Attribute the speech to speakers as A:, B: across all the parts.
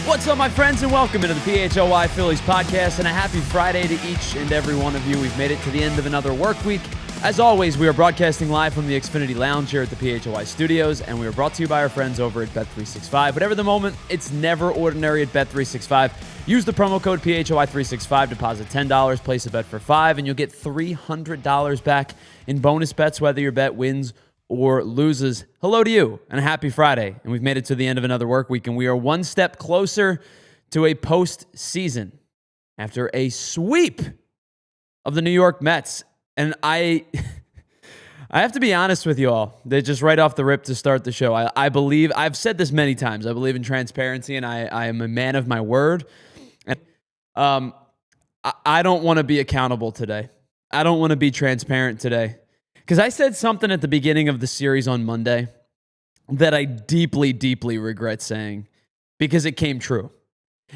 A: What's up, my friends, and welcome into the PHLY Phillies podcast, and a happy Friday to each and every one of you. We've made it to the end of another work week. As always, we are broadcasting live from the Xfinity Lounge here at the PHLY studios, and we are brought to you by our friends over at Bet365. Whatever the moment, it's never ordinary at Bet365. Use the promo code PHLY365, deposit $10, place a bet for $5, and you'll get $300 back in bonus bets, whether your bet wins or loses. Hello to you, and a happy Friday. And we've made it to the end of another work week, and we are one step closer to a postseason after a sweep of the New York Mets. And I have to be honest with you all, that just right off the rip to start the show, I believe, I've said this many times, I believe in transparency, and I am a man of my word. And I don't want to be accountable today. I don't want to be transparent today. Because I said something at the beginning of the series on Monday that I deeply, deeply regret saying because it came true.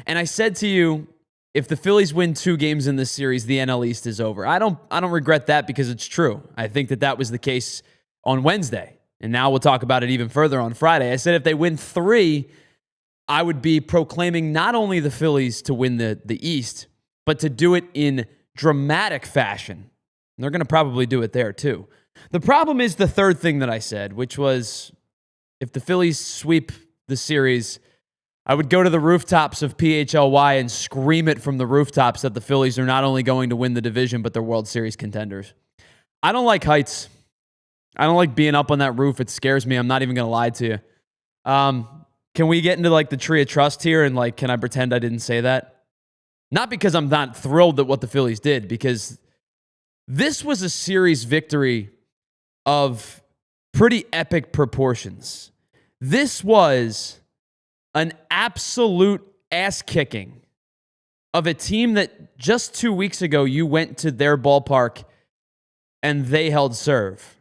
A: And I said to you, if the Phillies win 2 games in this series, the NL East is over. I don't regret that because it's true. I think that was the case on Wednesday. And now we'll talk about it even further on Friday. I said if they win 3, I would be proclaiming not only the Phillies to win the East, but to do it in dramatic fashion. And they're going to probably do it there too. The problem is the third thing that I said, which was if the Phillies sweep the series, I would go to the rooftops of PHLY and scream it from the rooftops that the Phillies are not only going to win the division, but they're World Series contenders. I don't like heights. I don't like being up on that roof. It scares me. I'm not even going to lie to you. Can we get into like the tree of trust here and like, can I pretend I didn't say that? Not because I'm not thrilled at what the Phillies did, because this was a series victory of pretty epic proportions. This was an absolute ass-kicking of a team that just 2 weeks ago you went to their ballpark and they held serve.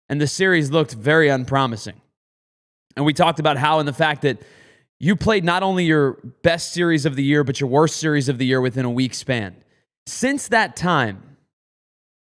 A: And the series looked very unpromising. And we talked about how, and the fact that you played not only your best series of the year, but your worst series of the year within a week span. Since that time,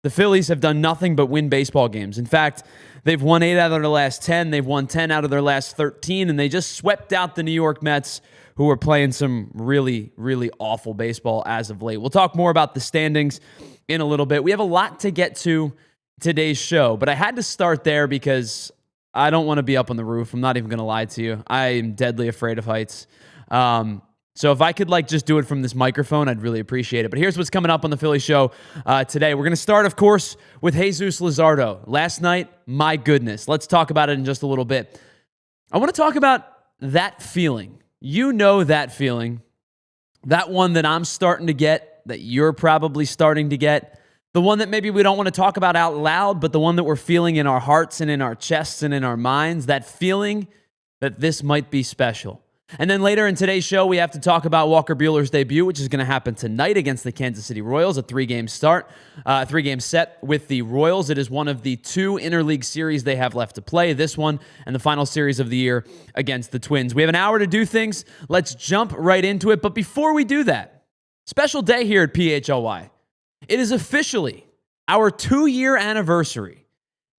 A: the Phillies have done nothing but win baseball games. In fact, they've won 8 out of their last 10. They've won 10 out of their last 13, and they just swept out the New York Mets, who are playing some really, really awful baseball as of late. We'll talk more about the standings in a little bit. We have a lot to get to today's show, but I had to start there because I don't want to be up on the roof. I'm not even going to lie to you. I am deadly afraid of heights. So if I could just do it from this microphone, I'd really appreciate it. But here's what's coming up on the Philly show today. We're going to start, of course, with Jesus Luzardo. Last night, my goodness. Let's talk about it in just a little bit. I want to talk about that feeling. You know that feeling. That one that I'm starting to get, that you're probably starting to get. The one that maybe we don't want to talk about out loud, but the one that we're feeling in our hearts and in our chests and in our minds. That feeling that this might be special. And then later in today's show, we have to talk about Walker Buehler's debut, which is going to happen tonight against the Kansas City Royals, a 3-game set with the Royals. It is one of the 2 interleague series they have left to play, this one and the final series of the year against the Twins. We have an hour to do things. Let's jump right into it. But before we do that, special day here at PHLY. It is officially our 2-year anniversary.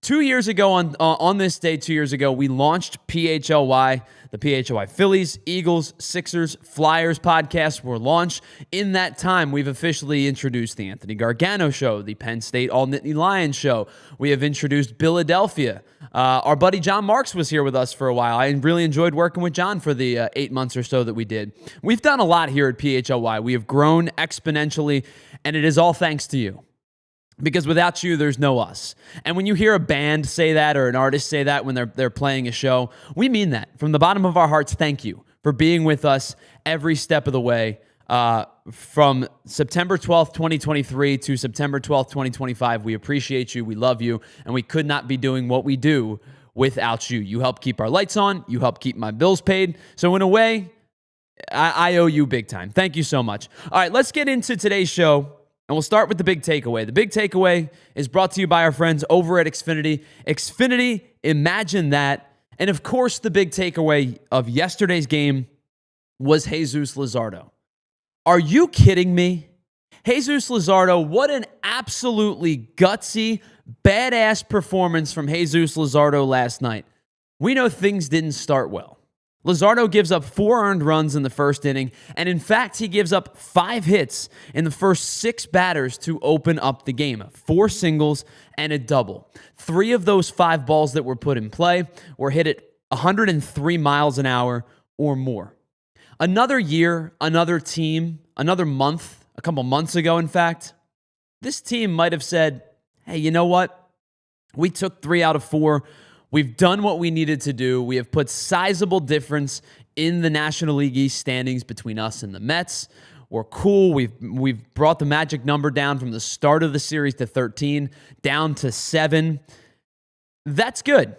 A: 2 years ago, on this day, 2 years ago, we launched PHLY. The PHLY Phillies, Eagles, Sixers, Flyers podcasts were launched. In that time, we've officially introduced the Anthony Gargano Show, the Penn State All-Nittany Lions Show. We have introduced Philadelphia. Our buddy John Marks was here with us for a while. I really enjoyed working with John for the 8 months or so that we did. We've done a lot here at PHLY. We have grown exponentially, and it is all thanks to you. Because without you, there's no us. And when you hear a band say that or an artist say that when they're playing a show, we mean that. From the bottom of our hearts, thank you for being with us every step of the way from September 12th, 2023 to September 12th, 2025. We appreciate you. We love you. And we could not be doing what we do without you. You help keep our lights on. You help keep my bills paid. So in a way, I owe you big time. Thank you so much. All right, let's get into today's show. And we'll start with the big takeaway. The big takeaway is brought to you by our friends over at Xfinity. Xfinity, imagine that. And of course, the big takeaway of yesterday's game was Jesus Luzardo. Are you kidding me? Jesus Luzardo, what an absolutely gutsy, badass performance from Jesus Luzardo last night. We know things didn't start well. Luzardo gives up 4 earned runs in the first inning, and in fact, he gives up 5 hits in the first 6 batters to open up the game. 4 singles and a double. 3 of those 5 balls that were put in play were hit at 103 miles an hour or more. Another year, another team, another month, a couple months ago, in fact, this team might have said, hey, you know what? We took 3 out of 4. We've done what we needed to do. We have put sizable difference in the National League East standings between us and the Mets. We're cool. We've brought the magic number down from the start of the series to 13, down to 7. That's good.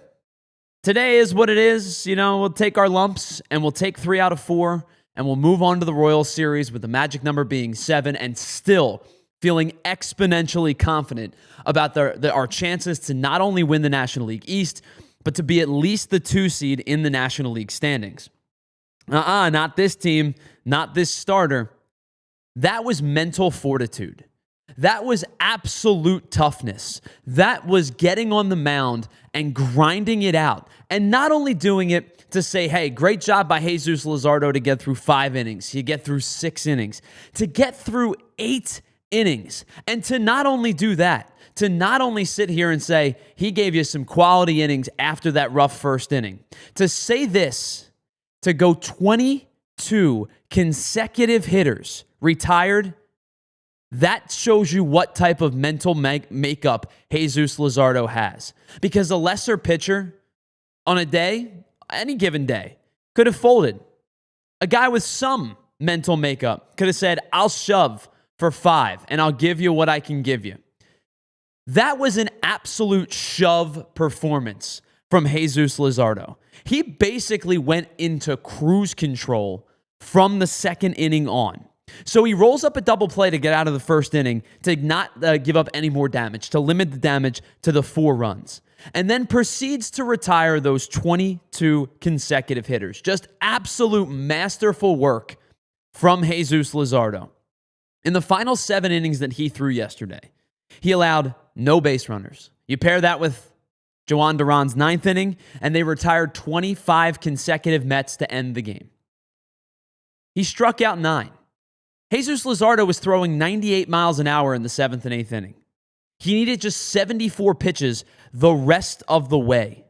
A: Today is what it is. You know, we'll take our lumps and we'll take 3 out of 4 and we'll move on to the Royals series with the magic number being 7 and still feeling exponentially confident about our chances to not only win the National League East, but to be at least the 2 seed in the National League standings. Not this team, not this starter. That was mental fortitude. That was absolute toughness. That was getting on the mound and grinding it out. And not only doing it to say, hey, great job by Jesus Luzardo to get through 5 innings. You get through 6 innings. To get through 8 innings. And to not only do that, to not only sit here and say, he gave you some quality innings after that rough first inning. To say this, to go 22 consecutive hitters retired, that shows you what type of mental makeup Jesus Luzardo has. Because a lesser pitcher on a day, any given day, could have folded. A guy with some mental makeup could have said, I'll shove for 5 and I'll give you what I can give you. That was an absolute shove performance from Jesus Luzardo. He basically went into cruise control from the second inning on. So he rolls up a double play to get out of the first inning, to not give up any more damage, to limit the damage to the 4 runs, and then proceeds to retire those 22 consecutive hitters. Just absolute masterful work from Jesus Luzardo. In the final 7 innings that he threw yesterday, he allowed no base runners. You pair that with Jhoan Duran's 9th inning, and they retired 25 consecutive Mets to end the game. He struck out 9. Jesus Luzardo was throwing 98 miles an hour in the 7th and 8th inning. He needed just 74 pitches the rest of the way.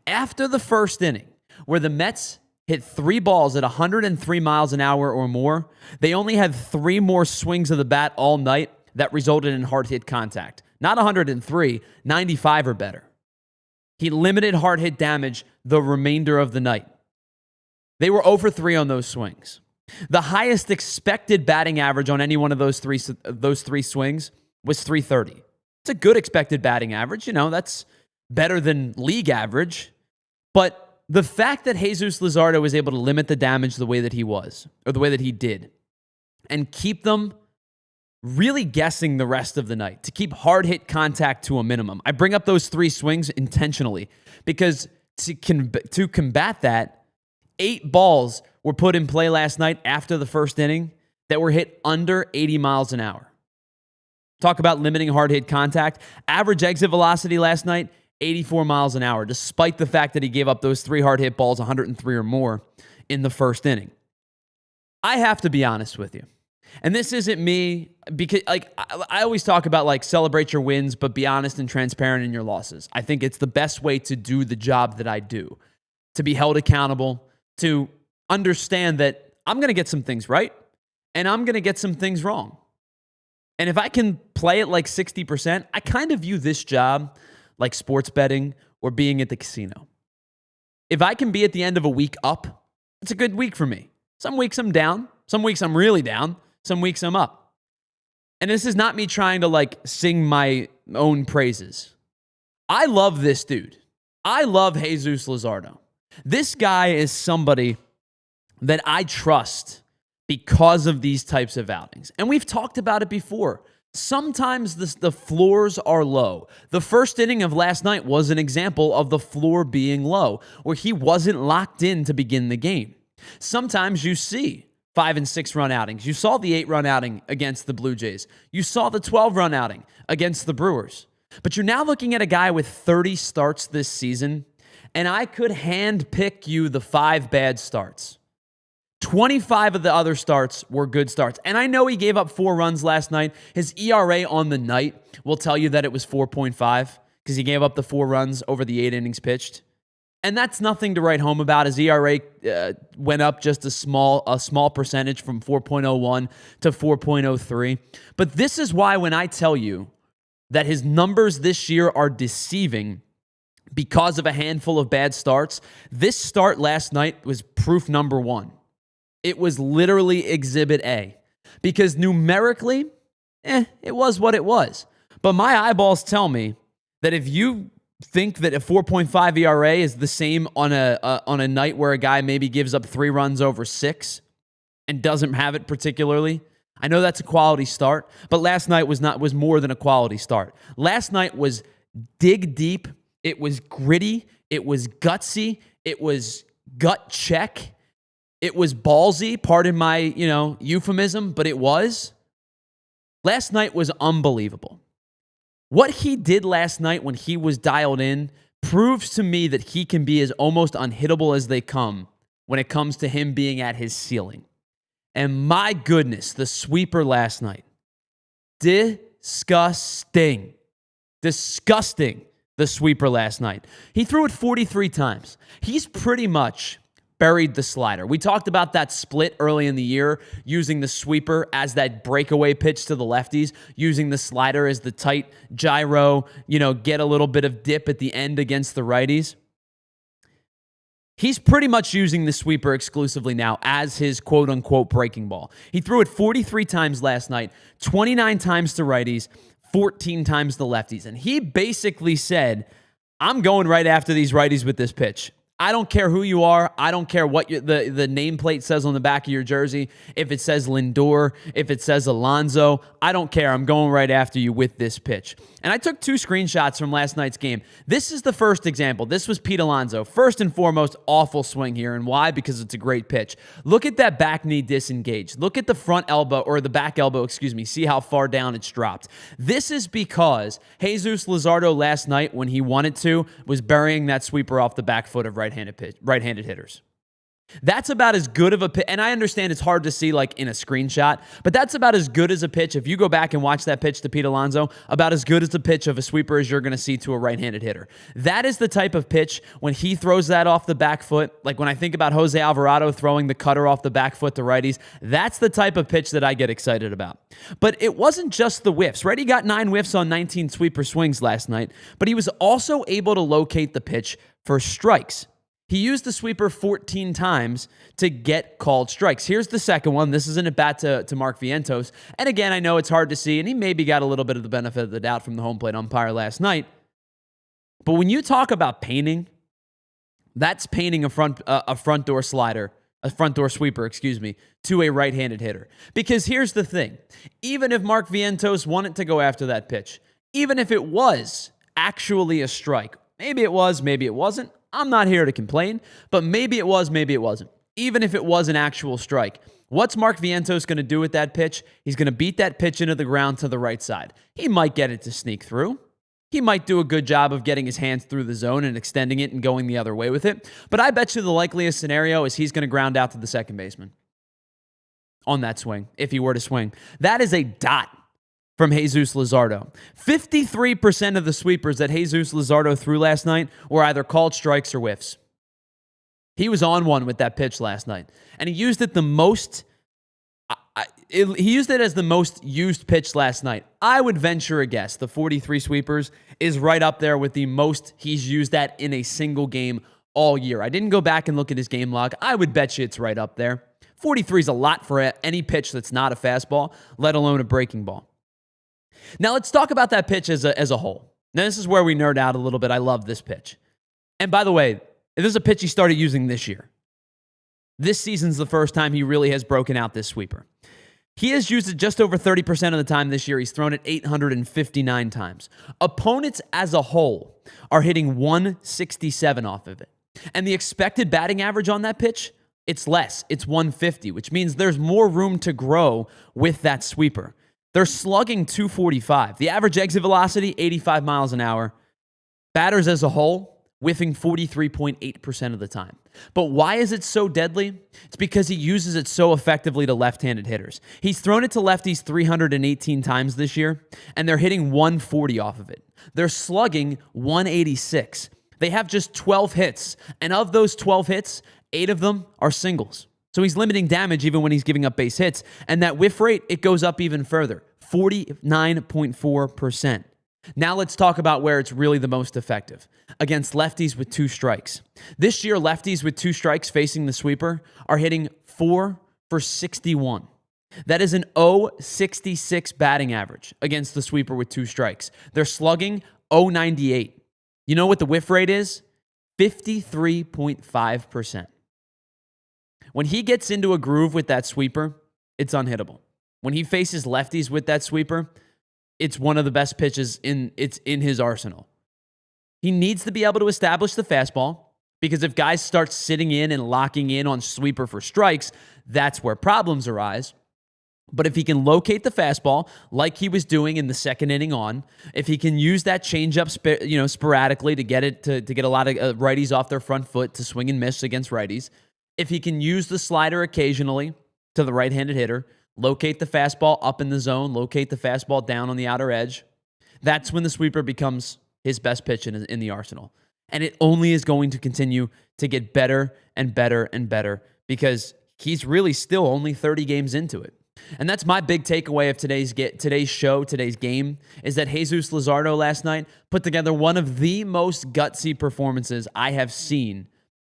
A: After the first inning, where the Mets hit 3 balls at 103 miles an hour or more, they only had 3 more swings of the bat all night that resulted in hard hit contact. Not 103, 95 or better. He limited hard hit damage the remainder of the night. They were 0 for 3 on those swings. The highest expected batting average on any one of those three swings was 330. It's a good expected batting average. You know, that's better than league average. But the fact that Jesus Luzardo was able to limit the damage the way that he was, or the way that he did, and keep them really guessing the rest of the night, to keep hard hit contact to a minimum. I bring up those 3 swings intentionally because to combat that, 8 balls were put in play last night after the first inning that were hit under 80 miles an hour. Talk about limiting hard hit contact. Average exit velocity last night, 84 miles an hour, despite the fact that he gave up those 3 hard hit balls, 103 or more in the first inning. I have to be honest with you. And this isn't me, because I always talk about celebrate your wins, but be honest and transparent in your losses. I think it's the best way to do the job that I do, to be held accountable, to understand that I'm going to get some things right and I'm going to get some things wrong. And if I can play it like 60%, I kind of view this job like sports betting or being at the casino. If I can be at the end of a week up, it's a good week for me. Some weeks I'm down. Some weeks I'm really down. Some weeks I'm up. And this is not me trying to sing my own praises. I love this dude. I love Jesus Luzardo. This guy is somebody that I trust because of these types of outings. And we've talked about it before. Sometimes the floors are low. The first inning of last night was an example of the floor being low, where he wasn't locked in to begin the game. Sometimes you see 5 and 6 run outings. You saw the 8 run outing against the Blue Jays. You saw the 12 run outing against the Brewers. But you're now looking at a guy with 30 starts this season and I could hand pick you the 5 bad starts. 25 of the other starts were good starts. And I know he gave up 4 runs last night. His ERA on the night will tell you that it was 4.5 because he gave up the 4 runs over the 8 innings pitched. And that's nothing to write home about. His ERA went up just a small percentage from 4.01 to 4.03. But this is why when I tell you that his numbers this year are deceiving because of a handful of bad starts, this start last night was proof number 1. It was literally Exhibit A. Because numerically, it was what it was. But my eyeballs tell me that if you think that a 4.5 ERA is the same on a night where a guy maybe gives up 3 runs over 6 and doesn't have it particularly, I know that's a quality start, but last night was more than a quality start. Last night was dig deep, it was gritty, it was gutsy, it was gut check. It was ballsy, pardon my, euphemism, but it was. Last night was unbelievable. What he did last night when he was dialed in proves to me that he can be as almost unhittable as they come when it comes to him being at his ceiling. And my goodness, the sweeper last night. Disgusting. Disgusting, the sweeper last night. He threw it 43 times. He's pretty much buried the slider. We talked about that split early in the year, using the sweeper as that breakaway pitch to the lefties, using the slider as the tight gyro, get a little bit of dip at the end against the righties. He's pretty much using the sweeper exclusively now as his quote-unquote breaking ball. He threw it 43 times last night, 29 times to righties, 14 times to lefties. And he basically said, I'm going right after these righties with this pitch. I don't care who you are. I don't care what the nameplate says on the back of your jersey. If it says Lindor, if it says Alonso, I don't care. I'm going right after you with this pitch. And I took 2 screenshots from last night's game. This is the first example. This was Pete Alonso. First and foremost, awful swing here. And why? Because it's a great pitch. Look at that back knee disengaged. Look at the front elbow, or the back elbow, See how far down it's dropped. This is because Jesus Luzardo last night, when he wanted to, was burying that sweeper off the back foot of right-handed hitters. That's about as good of a pitch, and I understand it's hard to see like in a screenshot, but that's about as good as a pitch. If you go back and watch that pitch to Pete Alonso, about as good as the pitch of a sweeper as you're going to see to a right-handed hitter. That is the type of pitch when he throws that off the back foot, like when I think about Jose Alvarado throwing the cutter off the back foot to righties, that's the type of pitch that I get excited about. But it wasn't just the whiffs, right? He got 9 whiffs on 19 sweeper swings last night, but he was also able to locate the pitch for strikes. He used the sweeper 14 times to get called strikes. Here's the second one. This is an at-bat to Mark Vientos. And again, I know it's hard to see, and he maybe got a little bit of the benefit of the doubt from the home plate umpire last night. But when you talk about painting, that's painting a front door sweeper, to a right-handed hitter. Because here's the thing. Even if Mark Vientos wanted to go after that pitch, even if it was actually a strike, maybe it was, maybe it wasn't, I'm not here to complain, but maybe it was, maybe it wasn't. Even if it was an actual strike, what's Mark Vientos going to do with that pitch? He's going to beat that pitch into the ground to the right side. He might get it to sneak through. He might do a good job of getting his hands through the zone and extending it and going the other way with it. But I bet you the likeliest scenario is he's going to ground out to the second baseman on that swing, if he were to swing. That is a dot from Jesus Luzardo. 53% of the sweepers that Jesus Luzardo threw last night were either called strikes or whiffs. He was on one with that pitch last night, and he used it the most. He used it as the most used pitch last night. I would venture a guess the 43 sweepers is right up there with the most he's used that in a single game all year. I didn't go back and look at his game log. I would bet you it's right up there. 43 is a lot for any pitch that's not a fastball, let alone a breaking ball. Now, let's talk about that pitch as a whole. Now, this is where we nerd out a little bit. I love this pitch. And by the way, this is a pitch he started using this year. This season's the first time he really has broken out this sweeper. He has used it just over 30% of the time this year. He's thrown it 859 times. Opponents as a whole are hitting 167 off of it. And the expected batting average on that pitch, it's less. It's 150, which means there's more room to grow with that sweeper. They're slugging 245. The average exit velocity, 85 miles an hour. Batters as a whole, whiffing 43.8% of the time. But why is it so deadly? It's because he uses it so effectively to left-handed hitters. He's thrown it to lefties 318 times this year, and they're hitting 140 off of it. They're slugging 186. They have just 12 hits, and of those 12 hits, 8 of them are singles. So he's limiting damage even when he's giving up base hits, and that whiff rate, it goes up even further, 49.4%. Now let's talk about where it's really the most effective. Against lefties with 2 strikes. This year, lefties with 2 strikes facing the sweeper are hitting 4 for 61. That is an .066 batting average against the sweeper with 2 strikes. They're slugging .098. You know what the whiff rate is? 53.5%. When he gets into a groove with that sweeper, it's unhittable. When he faces lefties with that sweeper, it's one of the best pitches in his arsenal. He needs to be able to establish the fastball because if guys start sitting in and locking in on sweeper for strikes, that's where problems arise. But if he can locate the fastball like he was doing in the second inning on, if he can use that changeup sporadically to get it to get a lot of righties off their front foot to swing and miss against righties, if he can use the slider occasionally to the right-handed hitter, locate the fastball up in the zone, locate the fastball down on the outer edge, that's when the sweeper becomes his best pitch in the arsenal. And it only is going to continue to get better and better and better because he's really still only 30 games into it. And that's my big takeaway of today's game, is that Jesus Luzardo last night put together one of the most gutsy performances I have seen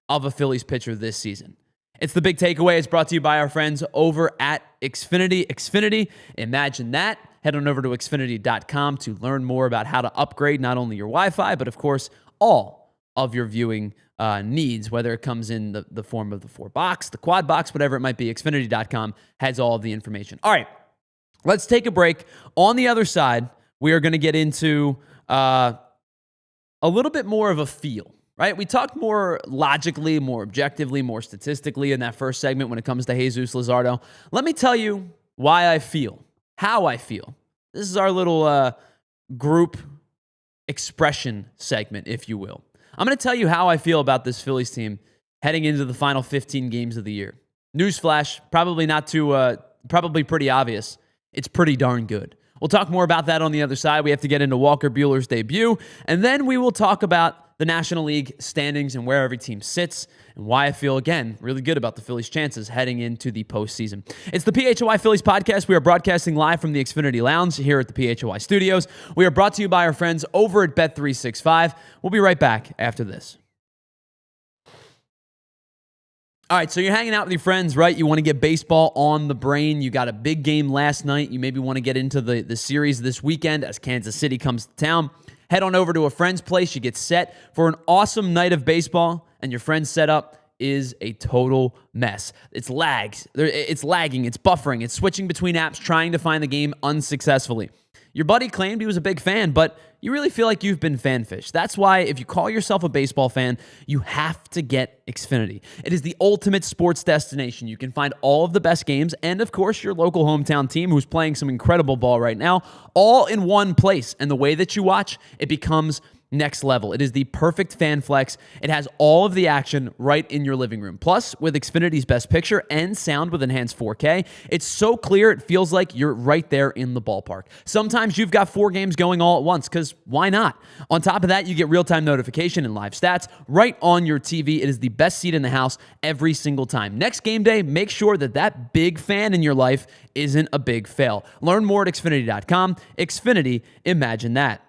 A: of a Phillies pitcher this season. It's the big takeaway. It's brought to you by our friends over at Xfinity. Xfinity, imagine that. Head on over to Xfinity.com to learn more about how to upgrade not only your Wi-Fi, but of course, all of your viewing needs, whether it comes in the form of the 4-box, the quad box, whatever it might be. Xfinity.com has all of the information. All right, let's take a break. On the other side, we are going to get into a little bit more of a feel. Right? We talked more logically, more objectively, more statistically in that first segment when it comes to Jesus Luzardo. Let me tell you why I feel, how I feel. This is our little group expression segment, if you will. I'm going to tell you how I feel about this Phillies team heading into the final 15 games of the year. Newsflash, probably pretty obvious. It's pretty darn good. We'll talk more about that on the other side. We have to get into Walker Buehler's debut, and then we will talk about the National League standings and where every team sits and why I feel, again, really good about the Phillies' chances heading into the postseason. It's the PHLY Phillies podcast. We are broadcasting live from the Xfinity Lounge here at the PHLY studios. We are brought to you by our friends over at Bet365. We'll be right back after this. All right, so you're hanging out with your friends, right? You want to get baseball on the brain. You got a big game last night. You maybe want to get into the series this weekend as Kansas City comes to town. Head on over to a friend's place. You get set for an awesome night of baseball, and your friend's setup is a total mess. It's lagging, it's buffering, it's switching between apps, trying to find the game unsuccessfully. Your buddy claimed he was a big fan, but you really feel like you've been fanfished. That's why if you call yourself a baseball fan, you have to get Xfinity. It is the ultimate sports destination. You can find all of the best games and, of course, your local hometown team who's playing some incredible ball right now, all in one place. And the way that you watch, it becomes next level. It is the perfect fan flex. It has all of the action right in your living room. Plus, with Xfinity's best picture and sound with enhanced 4K, it's so clear it feels like you're right there in the ballpark. Sometimes you've got 4 games going all at once, because why not? On top of that, you get real-time notification and live stats right on your TV. It is the best seat in the house every single time. Next game day, make sure that big fan in your life isn't a big fail. Learn more at Xfinity.com. Xfinity, imagine that.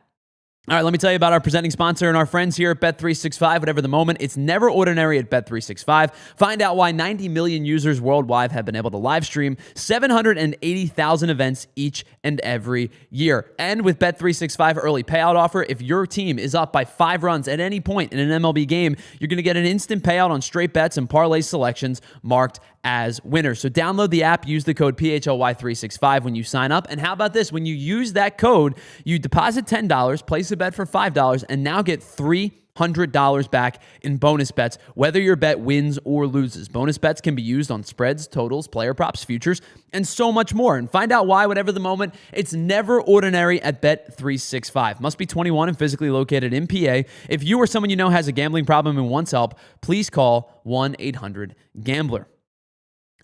A: All right, let me tell you about our presenting sponsor and our friends here at Bet365. Whatever the moment, it's never ordinary at Bet365. Find out why 90 million users worldwide have been able to live stream 780,000 events each and every year. And with Bet365 early payout offer, if your team is up by 5 runs at any point in an MLB game, you're going to get an instant payout on straight bets and parlay selections marked as winners. So download the app, use the code PHLY365 when you sign up. And how about this? When you use that code, you deposit $10, place place a bet for $5 and now get $300 back in bonus bets, whether your bet wins or loses. Bonus bets can be used on spreads, totals, player props, futures, and so much more. And find out why, whatever the moment, it's never ordinary at Bet365. Must be 21 and physically located in PA. If you or someone you know has a gambling problem and wants help, please call 1-800-GAMBLER.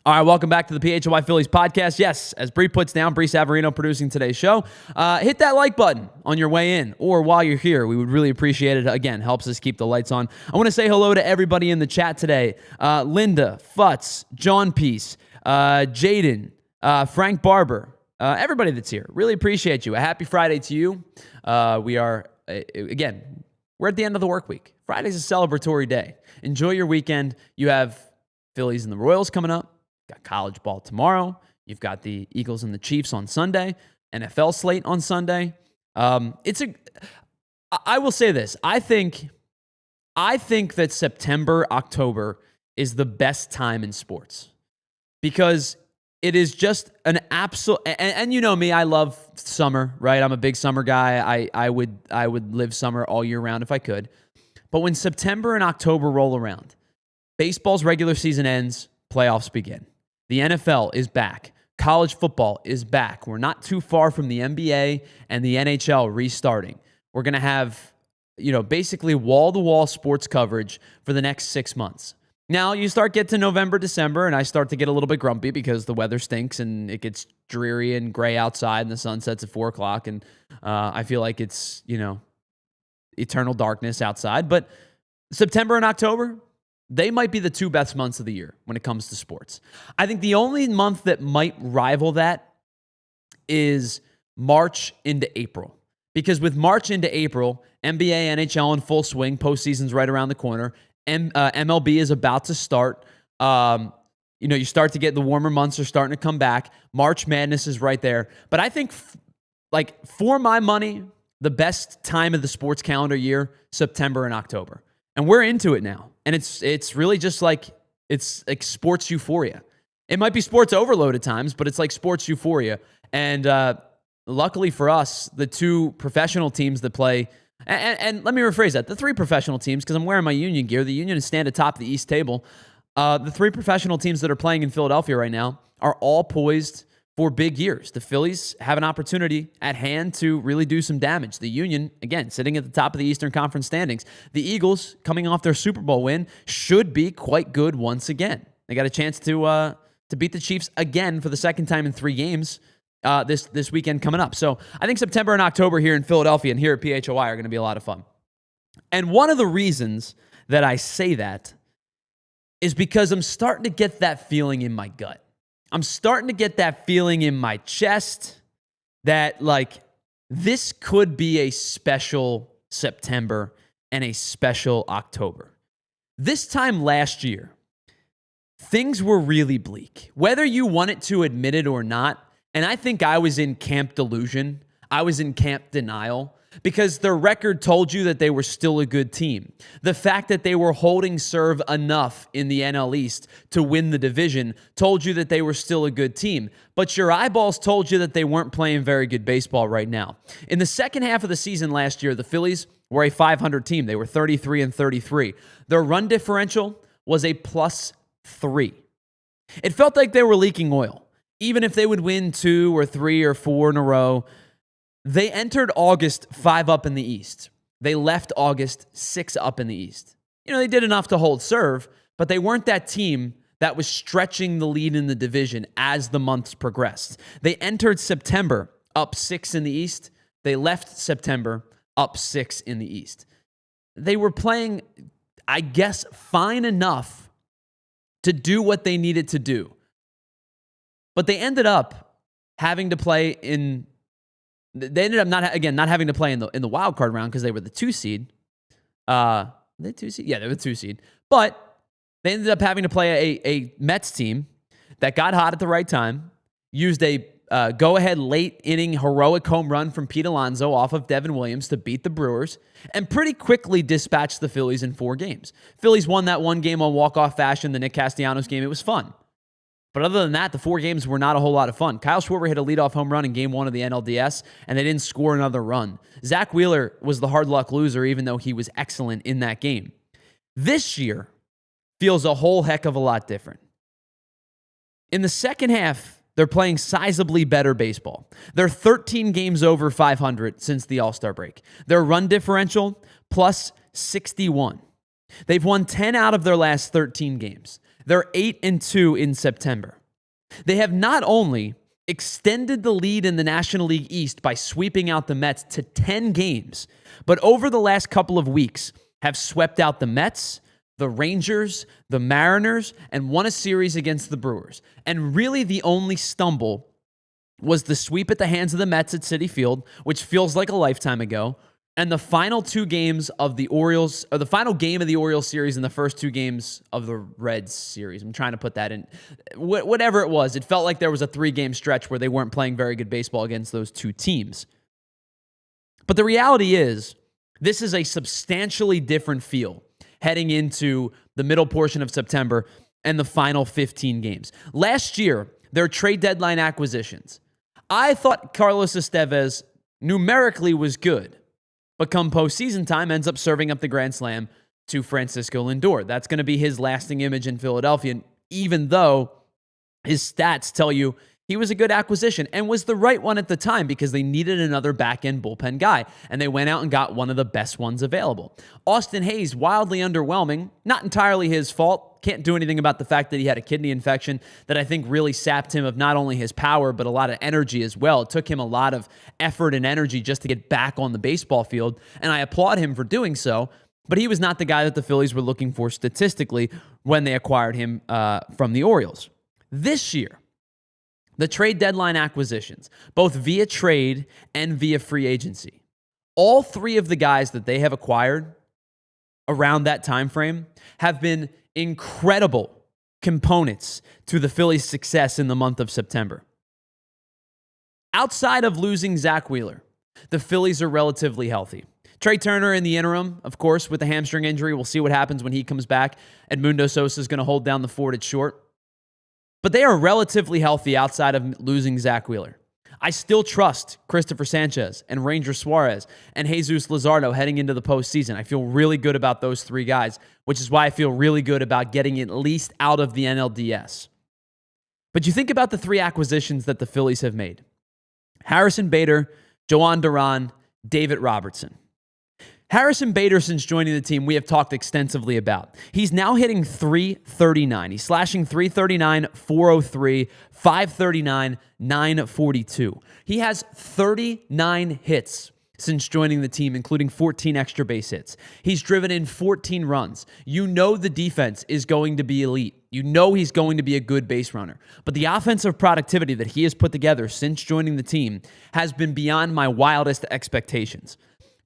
A: All right, welcome back to the PHLY Phillies podcast. Yes, as Bree puts down, Bree Savarino producing today's show. Hit that like button on your way in or while you're here. We would really appreciate it. Again, helps us keep the lights on. I want to say hello to everybody in the chat today. Linda, Futz, John Peace, Jaden, Frank Barber, everybody that's here. Really appreciate you. A happy Friday to you. We are, again, we're at the end of the work week. Friday's a celebratory day. Enjoy your weekend. You have Phillies and the Royals coming up. Got college ball tomorrow. You've got the Eagles and the Chiefs on Sunday. NFL slate on Sunday. I will say this. I think that September, October is the best time in sports because it is just an absolute. And you know me, I love summer, right? I'm a big summer guy. I would live summer all year round if I could. But when September and October roll around, baseball's regular season ends, playoffs begin. The NFL is back. College football is back. We're not too far from the NBA and the NHL restarting. We're going to have, basically wall-to-wall sports coverage for the next 6 months. Now, you start get to November, December, and I start to get a little bit grumpy because the weather stinks and it gets dreary and gray outside and the sun sets at 4 o'clock, and I feel like it's, eternal darkness outside. But September and October, they might be the two best months of the year when it comes to sports. I think the only month that might rival that is March into April. Because with March into April, NBA, NHL in full swing, postseason's right around the corner. MLB is about to start. You start to get the warmer months are starting to come back. March Madness is right there. But I think, for my money, the best time of the sports calendar year, September and October. And we're into it now. And it's really just it's like sports euphoria. It might be sports overload at times, but it's like sports euphoria. And luckily for us, the two professional teams that play, and let me rephrase that, the three professional teams, because I'm wearing my Union gear. The Union is stand atop the East table. The three professional teams that are playing in Philadelphia right now are all poised for big years. The Phillies have an opportunity at hand to really do some damage. The Union, again, sitting at the top of the Eastern Conference standings. The Eagles, coming off their Super Bowl win, should be quite good once again. They got a chance to beat the Chiefs again for the second time in 3 games this weekend coming up. So I think September and October here in Philadelphia and here at PHLY are going to be a lot of fun. And one of the reasons that I say that is because I'm starting to get that feeling in my gut. I'm starting to get that feeling in my chest that, this could be a special September and a special October. This time last year, things were really bleak, whether you wanted to admit it or not. And I think I was in camp delusion. I was in camp denial. Because their record told you that they were still a good team. The fact that they were holding serve enough in the NL East to win the division told you that they were still a good team. But your eyeballs told you that they weren't playing very good baseball right now. In the second half of the season last year, the Phillies were a .500 team. They were 33-33. Their run differential was a +3. It felt like they were leaking oil. Even if they would win 2 or 3 or 4 in a row, they entered August 5 up in the East. They left August 6 up in the East. They did enough to hold serve, but they weren't that team that was stretching the lead in the division as the months progressed. They entered September up 6 in the East. They left September up 6 in the East. They were playing, I guess, fine enough to do what they needed to do. But they ended up having to play in... They ended up not having to play in the wild card round because they were the 2 seed. They 2 seed? Yeah, they were the 2 seed. But they ended up having to play a Mets team that got hot at the right time, used a go-ahead late inning heroic home run from Pete Alonso off of Devin Williams to beat the Brewers, and pretty quickly dispatched the Phillies in 4 games. Phillies won that one game on walk-off fashion, the Nick Castellanos game. It was fun. But other than that, the 4 games were not a whole lot of fun. Kyle Schwarber hit a leadoff home run in Game 1 of the NLDS, and they didn't score another run. Zach Wheeler was the hard luck loser, even though he was excellent in that game. This year feels a whole heck of a lot different. In the second half, they're playing sizably better baseball. They're 13 games over 500 since the All-Star break. Their run differential, plus 61. They've won 10 out of their last 13 games. They're 8-2 in September. They have not only extended the lead in the National League East by sweeping out the Mets to 10 games, but over the last couple of weeks have swept out the Mets, the Rangers, the Mariners, and won a series against the Brewers. And really the only stumble was the sweep at the hands of the Mets at Citi Field, which feels like a lifetime ago, and the final 2 games of the Orioles, or the final game of the Orioles series and the first 2 games of the Reds series. I'm trying to put that in. Whatever it was, it felt like there was a 3-game stretch where they weren't playing very good baseball against those 2 teams. But the reality is, this is a substantially different feel heading into the middle portion of September and the final 15 games. Last year, their trade deadline acquisitions. I thought Carlos Estevez numerically was good, but come postseason time, ends up serving up the grand slam to Francisco Lindor. That's going to be his lasting image in Philadelphia, even though his stats tell you he was a good acquisition and was the right one at the time because they needed another back-end bullpen guy, and they went out and got one of the best ones available. Austin Hayes, wildly underwhelming, not entirely his fault. Can't do anything about the fact that he had a kidney infection that I think really sapped him of not only his power, but a lot of energy as well. It took him a lot of effort and energy just to get back on the baseball field, and I applaud him for doing so, but he was not the guy that the Phillies were looking for statistically when they acquired him from the Orioles. This year, the trade deadline acquisitions, both via trade and via free agency, all 3 of the guys that they have acquired around that time frame have been incredible components to the Phillies' success in the month of September. Outside of losing Zach Wheeler, the Phillies are relatively healthy. Trey Turner in the interim, of course, with the hamstring injury. We'll see what happens when he comes back. Edmundo Sosa is going to hold down the fort at short. But they are relatively healthy outside of losing Zach Wheeler. I still trust Christopher Sanchez and Ranger Suarez and Jesus Luzardo heading into the postseason. I feel really good about those 3 guys, which is why I feel really good about getting at least out of the NLDS. But you think about the 3 acquisitions that the Phillies have made. Harrison Bader, Joan Duran, David Robertson. Harrison Bader, since joining the team, we have talked extensively about. He's now hitting .339. He's slashing .339, .403, .539, .942. He has 39 hits since joining the team, including 14 extra base hits. He's driven in 14 runs. You know the defense is going to be elite. You know he's going to be a good base runner. But the offensive productivity that he has put together since joining the team has been beyond my wildest expectations.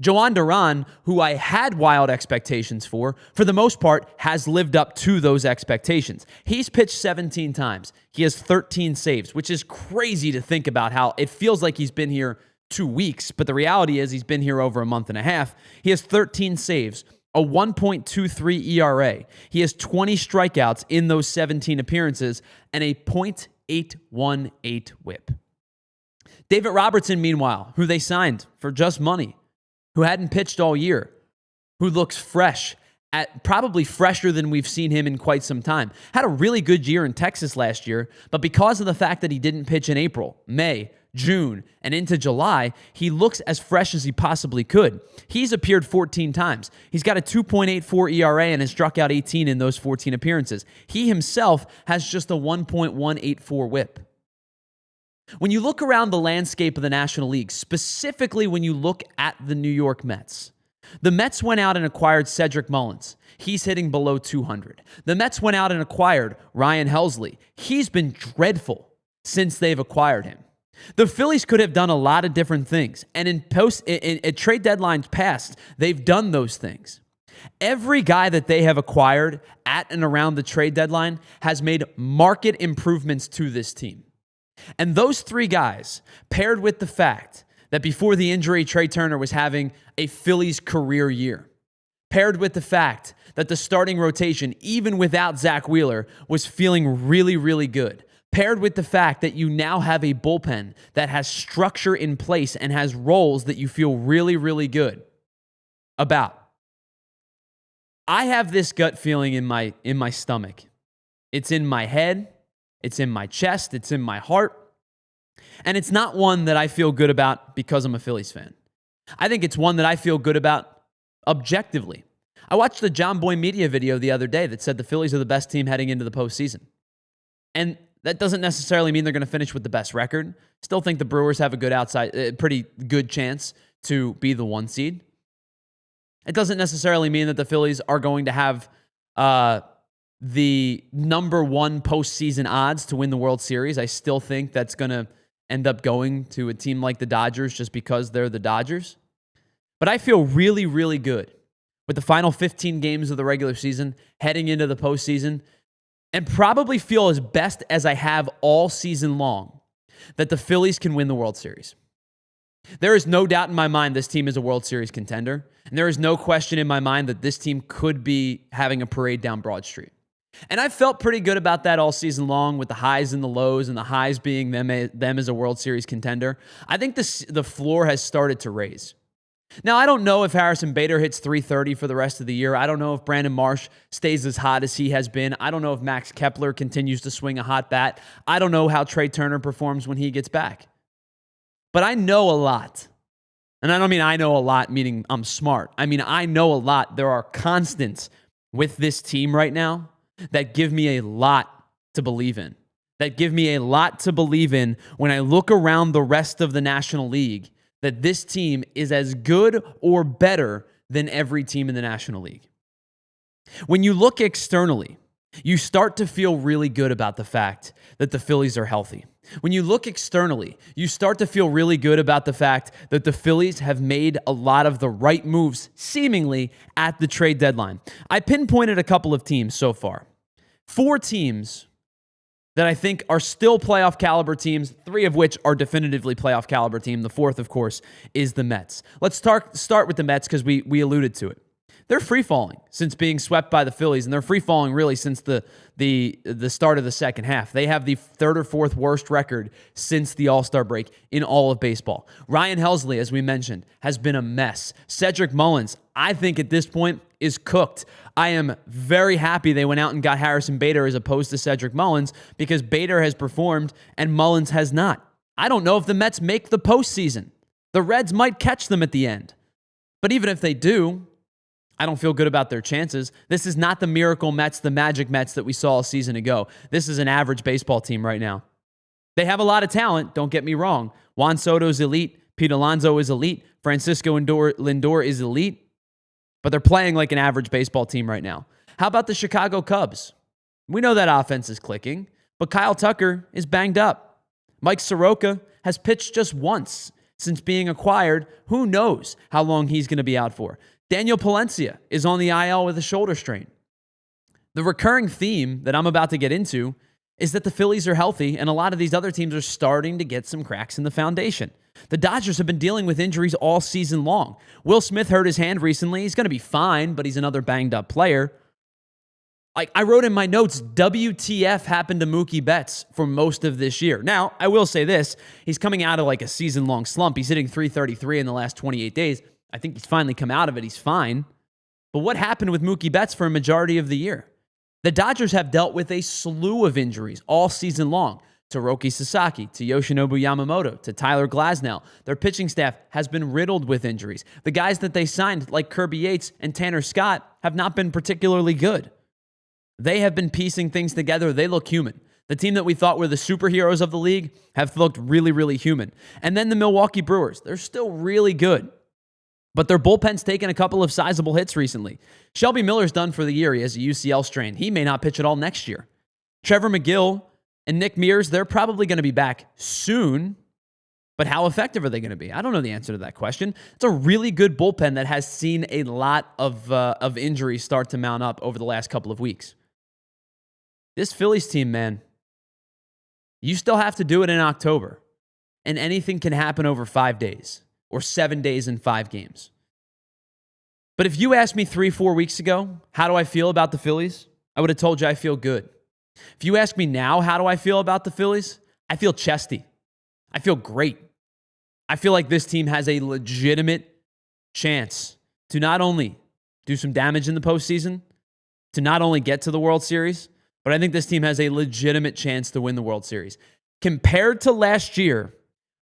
A: Joan Duran, who I had wild expectations for the most part, has lived up to those expectations. He's pitched 17 times. He has 13 saves, which is crazy to think about how it feels like he's been here 2 weeks, but the reality is he's been here over a month and a half. He has 13 saves, a 1.23 ERA. He has 20 strikeouts in those 17 appearances, and a .818 whip. David Robertson, meanwhile, who they signed for just money, who hadn't pitched all year, who looks fresh, probably fresher than we've seen him in quite some time. Had a really good year in Texas last year, but because of the fact that he didn't pitch in April, May, June, and into July, he looks as fresh as he possibly could. He's appeared 14 times. He's got a 2.84 ERA and has struck out 18 in those 14 appearances. He himself has just a 1.184 whip. When you look around the landscape of the National League, specifically when you look at the New York Mets, the Mets went out and acquired Cedric Mullins. He's hitting below 200. The Mets went out and acquired Ryan Helsley. He's been dreadful since they've acquired him. The Phillies could have done a lot of different things, and in trade deadlines past, they've done those things. Every guy that they have acquired at and around the trade deadline has made market improvements to this team. And those 3 guys, paired with the fact that before the injury, Trey Turner was having a Phillies career year, paired with the fact that the starting rotation, even without Zach Wheeler, was feeling really, really good, paired with the fact that you now have a bullpen that has structure in place and has roles that you feel really, really good about. I have this gut feeling in my stomach. It's in my head, it's in my chest, it's in my heart, and it's not one that I feel good about because I'm a Phillies fan. I think it's one that I feel good about objectively. I watched the John Boy Media video the other day that said the Phillies are the best team heading into the postseason. And that doesn't necessarily mean they're going to finish with the best record. Still think the Brewers have a pretty good chance to be the 1 seed. It doesn't necessarily mean that the Phillies are going to have the number 1 postseason odds to win the World Series. I still think that's going to end up going to a team like the Dodgers just because they're the Dodgers. But I feel really, really good with the final 15 games of the regular season heading into the postseason, and probably feel as best as I have all season long that the Phillies can win the World Series. There is no doubt in my mind this team is a World Series contender, and there is no question in my mind that this team could be having a parade down Broad Street. And I felt pretty good about that all season long with the highs and the lows, and the highs being them as a World Series contender. I think the floor has started to raise. Now, I don't know if Harrison Bader hits 330 for the rest of the year. I don't know if Brandon Marsh stays as hot as he has been. I don't know if Max Kepler continues to swing a hot bat. I don't know how Trey Turner performs when he gets back. But I know a lot. And I don't mean I know a lot, meaning I'm smart. I mean, I know a lot. There are constants with this team right now that give me a lot to believe in. That give me a lot to believe in when I look around the rest of the National League, that this team is as good or better than every team in the National League. When you look externally, you start to feel really good about the fact that the Phillies are healthy. When you look externally, you start to feel really good about the fact that the Phillies have made a lot of the right moves, seemingly, at the trade deadline. I pinpointed a couple of teams so far. 4 teams that I think are still playoff caliber teams, 3 of which are definitively playoff caliber team. The 4th, of course, is the Mets. Let's start with the Mets because we alluded to it. They're free-falling since being swept by the Phillies, and they're free-falling really since the start of the second half. They have the 3rd or 4th worst record since the All-Star break in all of baseball. Ryan Helsley, as we mentioned, has been a mess. Cedric Mullins, I think at this point, is cooked. I am very happy they went out and got Harrison Bader as opposed to Cedric Mullins because Bader has performed and Mullins has not. I don't know if the Mets make the postseason. The Reds might catch them at the end. But even if they do, I don't feel good about their chances. This is not the miracle Mets, the magic Mets that we saw a season ago. This is an average baseball team right now. They have a lot of talent, don't get me wrong. Juan Soto's elite. Pete Alonso is elite. Francisco Lindor is elite. But they're playing like an average baseball team right now. How about the Chicago Cubs? We know that offense is clicking, but Kyle Tucker is banged up. Mike Soroka has pitched just once since being acquired. Who knows how long he's going to be out for? Daniel Palencia is on the IL with a shoulder strain. The recurring theme that I'm about to get into is that the Phillies are healthy and a lot of these other teams are starting to get some cracks in the foundation. The Dodgers have been dealing with injuries all season long. Will Smith hurt his hand recently. He's going to be fine, but he's another banged up player. Like I wrote in my notes, WTF happened to Mookie Betts for most of this year. Now, I will say this. He's coming out of like a season-long slump. He's hitting .333 in the last 28 days. I think he's finally come out of it. He's fine. But what happened with Mookie Betts for a majority of the year? The Dodgers have dealt with a slew of injuries all season long. To Roki Sasaki, to Yoshinobu Yamamoto, to Tyler Glasnow. Their pitching staff has been riddled with injuries. The guys that they signed, like Kirby Yates and Tanner Scott, have not been particularly good. They have been piecing things together. They look human. The team that we thought were the superheroes of the league have looked really, really human. And then the Milwaukee Brewers. They're still really good. But their bullpen's taken a couple of sizable hits recently. Shelby Miller's done for the year. He has a UCL strain. He may not pitch at all next year. Trevor McGill and Nick Mears, they're probably going to be back soon, but how effective are they going to be? I don't know the answer to that question. It's a really good bullpen that has seen a lot of injuries start to mount up over the last couple of weeks. This Phillies team, man, you still have to do it in October, and anything can happen over 5 days or 7 days in 5 games. But if you asked me 3-4 weeks ago, how do I feel about the Phillies? I would have told you I feel good. If you ask me now, how do I feel about the Phillies? I feel chesty. I feel great. I feel like this team has a legitimate chance to not only do some damage in the postseason, to not only get to the World Series, but I think this team has a legitimate chance to win the World Series. Compared to last year,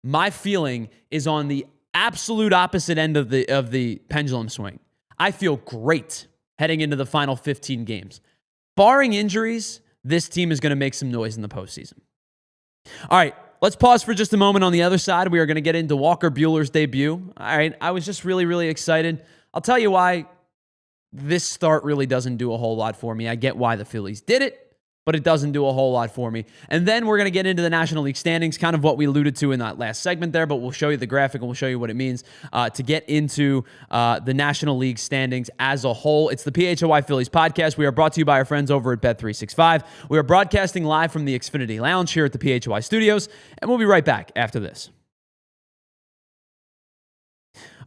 A: my feeling is on the absolute opposite end of the pendulum swing. I feel great heading into the final 15 games. Barring injuries, this team is going to make some noise in the postseason. All right, let's pause for just a moment. On the other side, we are going to get into Walker Buehler's debut. All right, I was just really, really excited. I'll tell you why this start really doesn't do a whole lot for me. I get why the Phillies did it, but it doesn't do a whole lot for me. And then we're going to get into the National League standings, kind of what we alluded to in that last segment there, but we'll show you the graphic and we'll show you what it means to get into the National League standings as a whole. It's the PHLY Phillies podcast. We are brought to you by our friends over at Bet365. We are broadcasting live from the Xfinity Lounge here at the PHLY studios, and we'll be right back after this.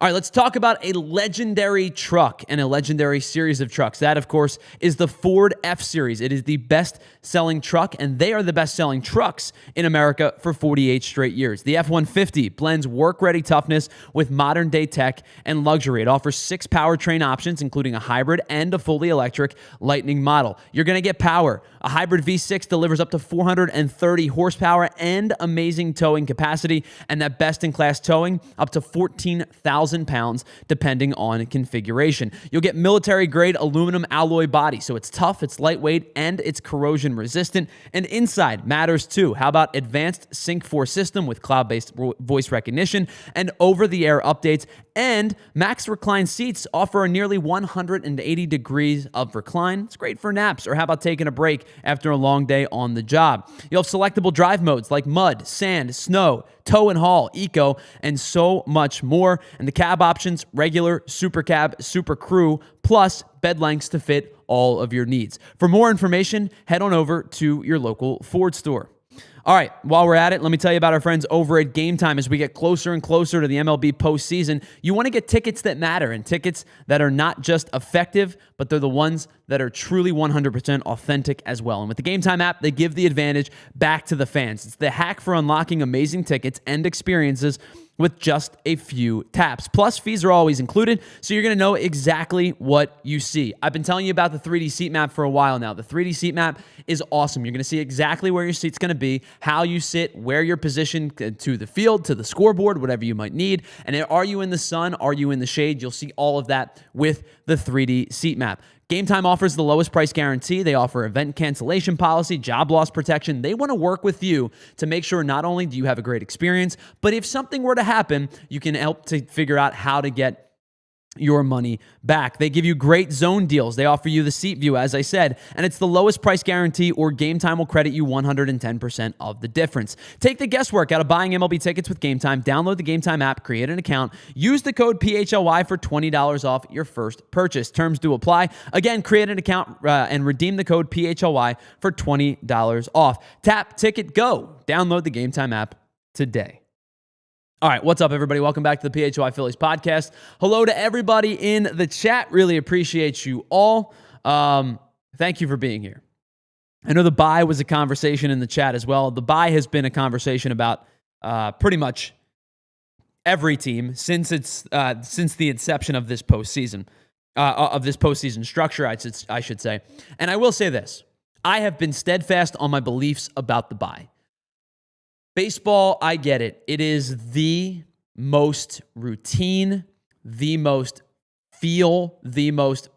A: All right, let's talk about a legendary truck and a legendary series of trucks. That, of course, is the Ford F-Series. It is the best-selling truck, and they are the best-selling trucks in America for 48 straight years. The F-150 blends work-ready toughness with modern-day tech and luxury. It offers 6 powertrain options, including a hybrid and a fully electric Lightning model. You're going to get power. A hybrid V6 delivers up to 430 horsepower and amazing towing capacity, and that best-in-class towing up to 14,000 pounds, depending on configuration. You'll get military-grade aluminum alloy body, so it's tough, it's lightweight, and it's corrosion-resistant. And inside matters too. How about advanced Sync 4 system with cloud-based voice recognition and over-the-air updates? And Max Recline seats offer a nearly 180 degrees of recline. It's great for naps, or how about taking a break after a long day on the job? You'll have selectable drive modes like mud, sand, snow, tow and haul, eco, and so much more. And the cab options, regular, super cab, super crew, plus bed lengths to fit all of your needs. For more information, head on over to your local Ford store. All right, while we're at it, let me tell you about our friends over at Game Time. As we get closer and closer to the MLB postseason, you want to get tickets that matter and tickets that are not just effective, but they're the ones that are truly 100% authentic as well. And with the Game Time app, they give the advantage back to the fans. It's the hack for unlocking amazing tickets and experiences with just a few taps. Plus, fees are always included, so you're going to know exactly what you see. I've been telling you about the 3D seat map for a while now. The 3D seat map is awesome. You're going to see exactly where your seat's going to be, how you sit, where you're positioned to the field, to the scoreboard, whatever you might need. And are you in the sun? Are you in the shade? You'll see all of that with the 3D seat map. Game Time offers the lowest price guarantee. They offer event cancellation policy, job loss protection. They want to work with you to make sure not only do you have a great experience, but if something were to happen, you can help to figure out how to get your money back. They give you great zone deals. They offer you the seat view, as I said, and it's the lowest price guarantee, or Game Time will credit you 110% of the difference. Take the guesswork out of buying MLB tickets with Game Time. Download the Game Time app, create an account, use the code PHLY for $20 off your first purchase. Terms do apply. Again, create an account and redeem the code PHLY for $20 off. Tap, ticket, go. Download the Game Time app today. All right, what's up, everybody? Welcome back to the PHLY Phillies podcast. Hello to everybody in the chat. Really appreciate you all. Thank you for being here. I know the bye was a conversation in the chat as well. The bye has been a conversation about pretty much every team since the inception of this postseason, structure, I should say. And I will say this: I have been steadfast on my beliefs about the bye. Baseball, I get it. It is the most routine, the most the most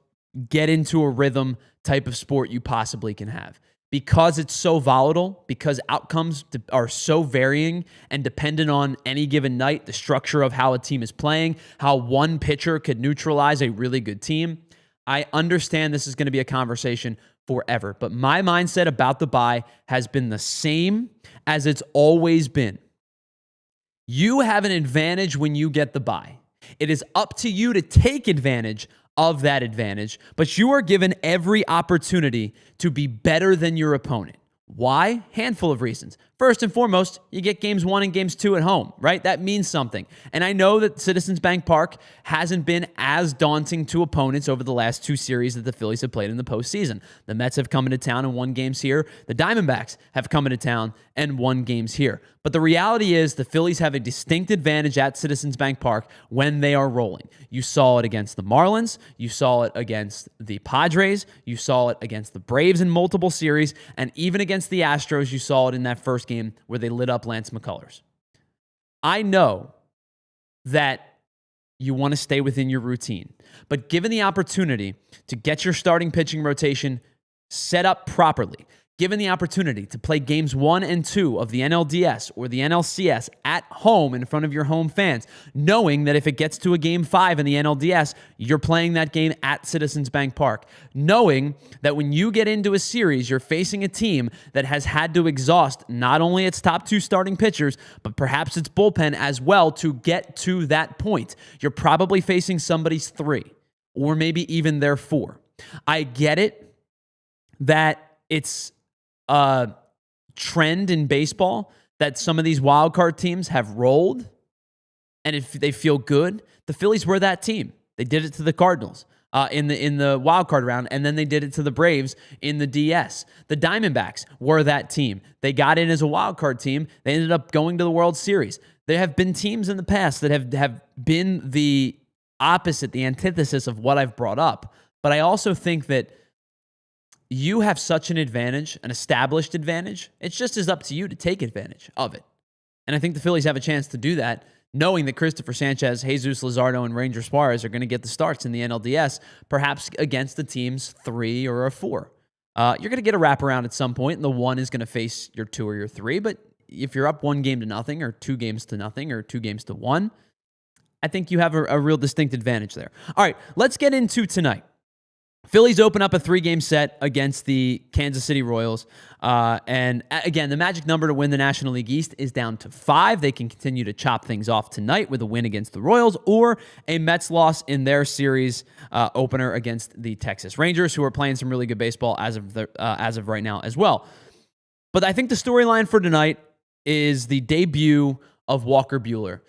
A: get into a rhythm type of sport you possibly can have. Because it's so volatile, because outcomes are so varying and dependent on any given night, the structure of how a team is playing, how one pitcher could neutralize a really good team. I understand this is going to be a conversation forever, but my mindset about the bye has been the same as it's always been. You have an advantage when you get the bye. It is up to you to take advantage of that advantage, but you are given every opportunity to be better than your opponent. Why? Handful of reasons. First and foremost, you get games 1 and games 2 at home, right? That means something. And I know that Citizens Bank Park hasn't been as daunting to opponents over the last 2 series that the Phillies have played in the postseason. The Mets have come into town and won games here. The Diamondbacks have come into town and won games here. But the reality is the Phillies have a distinct advantage at Citizens Bank Park when they are rolling. You saw it against the Marlins. You saw it against the Padres. You saw it against the Braves in multiple series. And even against the Astros, you saw it in that first game where they lit up Lance McCullers. I know that you want to stay within your routine, but given the opportunity to get your starting pitching rotation set up properly, given the opportunity to play games 1 and 2 of the NLDS or the NLCS at home in front of your home fans, knowing that if it gets to a game 5 in the NLDS, you're playing that game at Citizens Bank Park, knowing that when you get into a series, you're facing a team that has had to exhaust not only its top 2 starting pitchers, but perhaps its bullpen as well to get to that point. You're probably facing somebody's 3 or maybe even their 4. I get it that it's a trend in baseball that some of these wild card teams have rolled, and if they feel good, the Phillies were that team. They did it to the Cardinals in the wild card round, and then they did it to the Braves in the DS. The Diamondbacks were that team. They got in as a wild card team. They ended up going to the World Series. There have been teams in the past that have been the opposite, the antithesis of what I've brought up. But I also think that you have such an advantage, an established advantage. It's just as up to you to take advantage of it. And I think the Phillies have a chance to do that, knowing that Christopher Sanchez, Jesus Luzardo, and Ranger Suarez are going to get the starts in the NLDS, perhaps against the team's 3 or a 4. You're going to get a wraparound at some point, and the 1 is going to face your 2 or your 3. But if you're up 1 game to nothing, or 2 games to nothing, or 2 games to 1, I think you have a real distinct advantage there. All right, let's get into tonight. Phillies open up a 3-game set against the Kansas City Royals. And again, the magic number to win the National League East is down to 5. They can continue to chop things off tonight with a win against the Royals or a Mets loss in their series opener against the Texas Rangers, who are playing some really good baseball as of right now as well. But I think the storyline for tonight is the debut of Walker Buehler.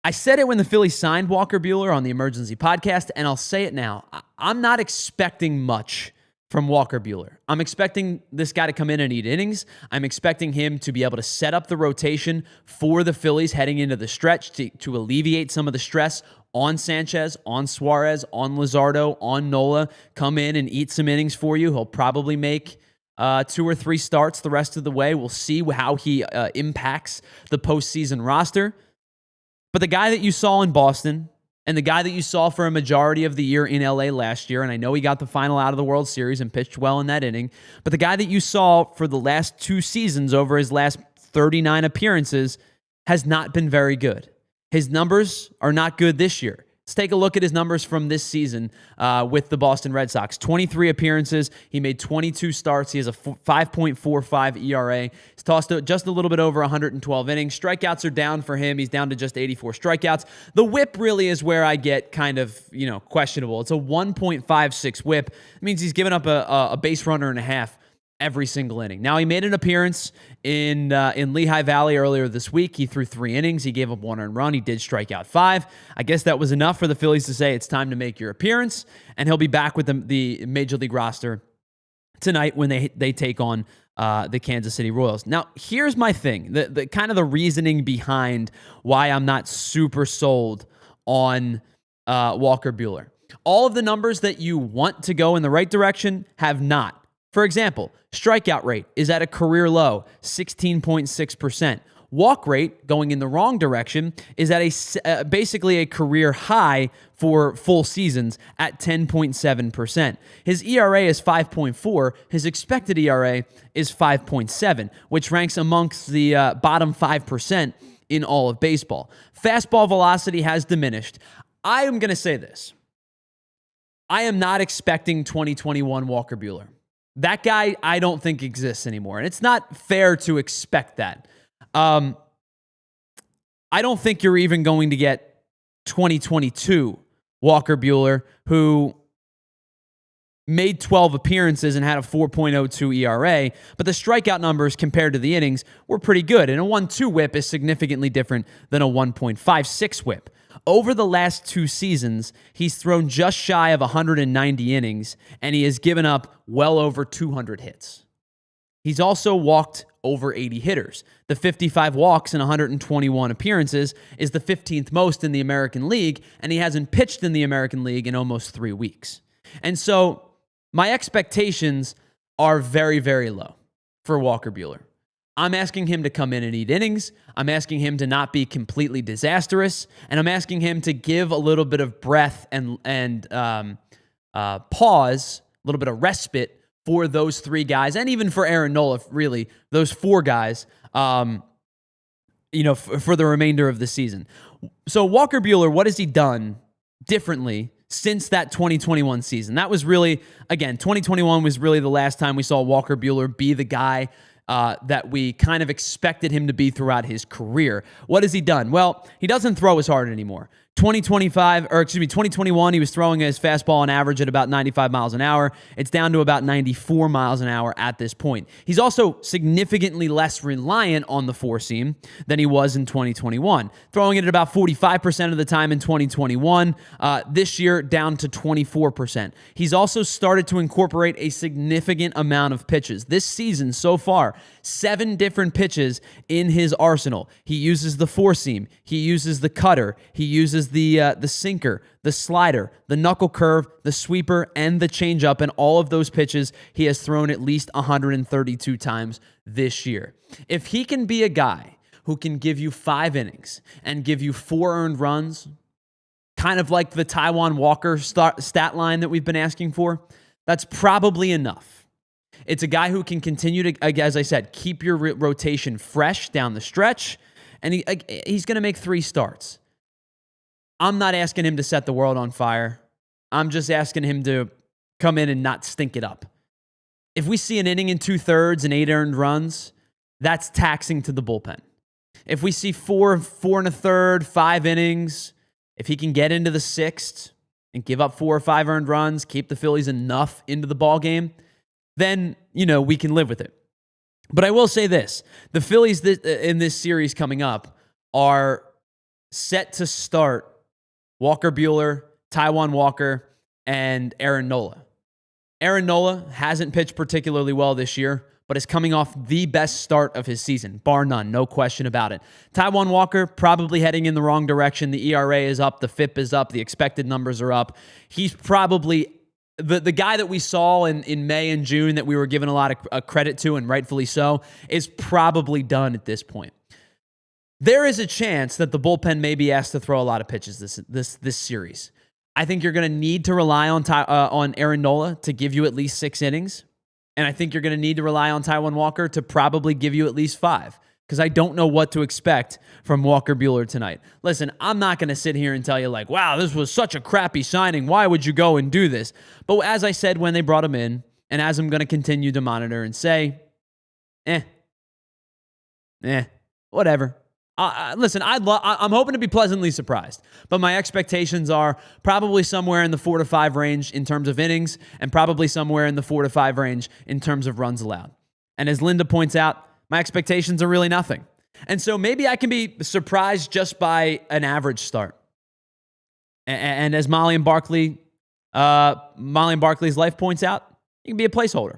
A: I said it when the Phillies signed Walker Buehler on the Emergency Podcast, and I'll say it now. I'm not expecting much from Walker Buehler. I'm expecting this guy to come in and eat innings. I'm expecting him to be able to set up the rotation for the Phillies heading into the stretch to alleviate some of the stress on Sanchez, on Suarez, on Luzardo, on Nola. Come in and eat some innings for you. He'll probably make 2 or 3 starts the rest of the way. We'll see how he impacts the postseason roster. But the guy that you saw in Boston and the guy that you saw for a majority of the year in LA last year, and I know he got the final out of the World Series and pitched well in that inning, but the guy that you saw for the last 2 seasons over his last 39 appearances has not been very good. His numbers are not good this year. Let's take a look at his numbers from this season with the Boston Red Sox. 23 appearances. He made 22 starts. He has a 5.45 ERA. He's tossed just a little bit over 112 innings. Strikeouts are down for him. He's down to just 84 strikeouts. The whip really is where I get kind of, questionable. It's a 1.56 whip. It means he's given up a base runner and a half every single inning. Now, he made an appearance in Lehigh Valley earlier this week. He threw 3 innings. He gave up 1 earned run. He did strike out 5. I guess that was enough for the Phillies to say it's time to make your appearance, and he'll be back with the Major League roster tonight when they take on the Kansas City Royals. Now, here's my thing, the kind of the reasoning behind why I'm not super sold on Walker Buehler. All of the numbers that you want to go in the right direction have not. For example, strikeout rate is at a career low, 16.6%. Walk rate, going in the wrong direction, is at basically a career high for full seasons at 10.7%. His ERA is 5.4. His expected ERA is 5.7, which ranks amongst the bottom 5% in all of baseball. Fastball velocity has diminished. I am going to say this. I am not expecting 2021 Walker Buehler. That guy, I don't think exists anymore. And it's not fair to expect that. I don't think you're even going to get 2022 Walker Buehler, who made 12 appearances and had a 4.02 ERA, but the strikeout numbers compared to the innings were pretty good. And a 1.2 whip is significantly different than a 1.56 whip. Over the last 2 seasons, he's thrown just shy of 190 innings, and he has given up well over 200 hits. He's also walked over 80 hitters. The 55 walks in 121 appearances is the 15th most in the American League, and he hasn't pitched in the American League in almost 3 weeks. And so my expectations are very, very low for Walker Buehler. I'm asking him to come in and eat innings. I'm asking him to not be completely disastrous. And I'm asking him to give a little bit of breath and pause, a little bit of respite for those 3 guys, and even for Aaron Nola, really, those 4 guys, for the remainder of the season. So Walker Buehler, what has he done differently since that 2021 season? That was really, again, 2021 was really the last time we saw Walker Buehler be the guy that we kind of expected him to be throughout his career. What has he done? Well, he doesn't throw as hard anymore. 2021, he was throwing his fastball on average at about 95 miles an hour. It's down to about 94 miles an hour at this point. He's also significantly less reliant on the four-seam than he was in 2021, throwing it at about 45% of the time in 2021. This year, down to 24%. He's also started to incorporate a significant amount of pitches. This season so far, 7 different pitches in his arsenal. He uses the four-seam. He uses the cutter. He uses the sinker, the slider, the knuckle curve, the sweeper, and the changeup. And all of those pitches he has thrown at least 132 times this year. If he can be a guy who can give you 5 innings and give you 4 earned runs, kind of like the Taijuan Walker stat line that we've been asking for, that's probably enough. It's a guy who can continue to, as I said, keep your rotation fresh down the stretch, and he's going to make 3 starts. I'm not asking him to set the world on fire. I'm just asking him to come in and not stink it up. If we see an inning in 2/3 and 8 earned runs, that's taxing to the bullpen. If we see 4 1/3, 5 innings, if he can get into the 6th and give up 4 or 5 earned runs, keep the Phillies enough into the ball game, then, we can live with it. But I will say this. The Phillies in this series coming up are set to start Walker Buehler, Taijuan Walker, and Aaron Nola. Aaron Nola hasn't pitched particularly well this year, but is coming off the best start of his season, bar none, no question about it. Taijuan Walker probably heading in the wrong direction. The ERA is up, the FIP is up, the expected numbers are up. He's probably the guy that we saw in May and June that we were giving a lot of credit to, and rightfully so, is probably done at this point. There is a chance that the bullpen may be asked to throw a lot of pitches this series. I think you're going to need to rely on Aaron Nola to give you at least 6 innings, and I think you're going to need to rely on Taijuan Walker to probably give you at least 5, because I don't know what to expect from Walker Buehler tonight. Listen, I'm not going to sit here and tell you like, wow, this was such a crappy signing. Why would you go and do this? But as I said when they brought him in, and as I'm going to continue to monitor and say, whatever. Listen, I'm hoping to be pleasantly surprised, but my expectations are probably somewhere in the 4 to 5 range in terms of innings, and probably somewhere in the 4 to 5 range in terms of runs allowed. And as Linda points out, my expectations are really nothing. And so maybe I can be surprised just by an average start. And as Molly and Barkley's life points out, you can be a placeholder.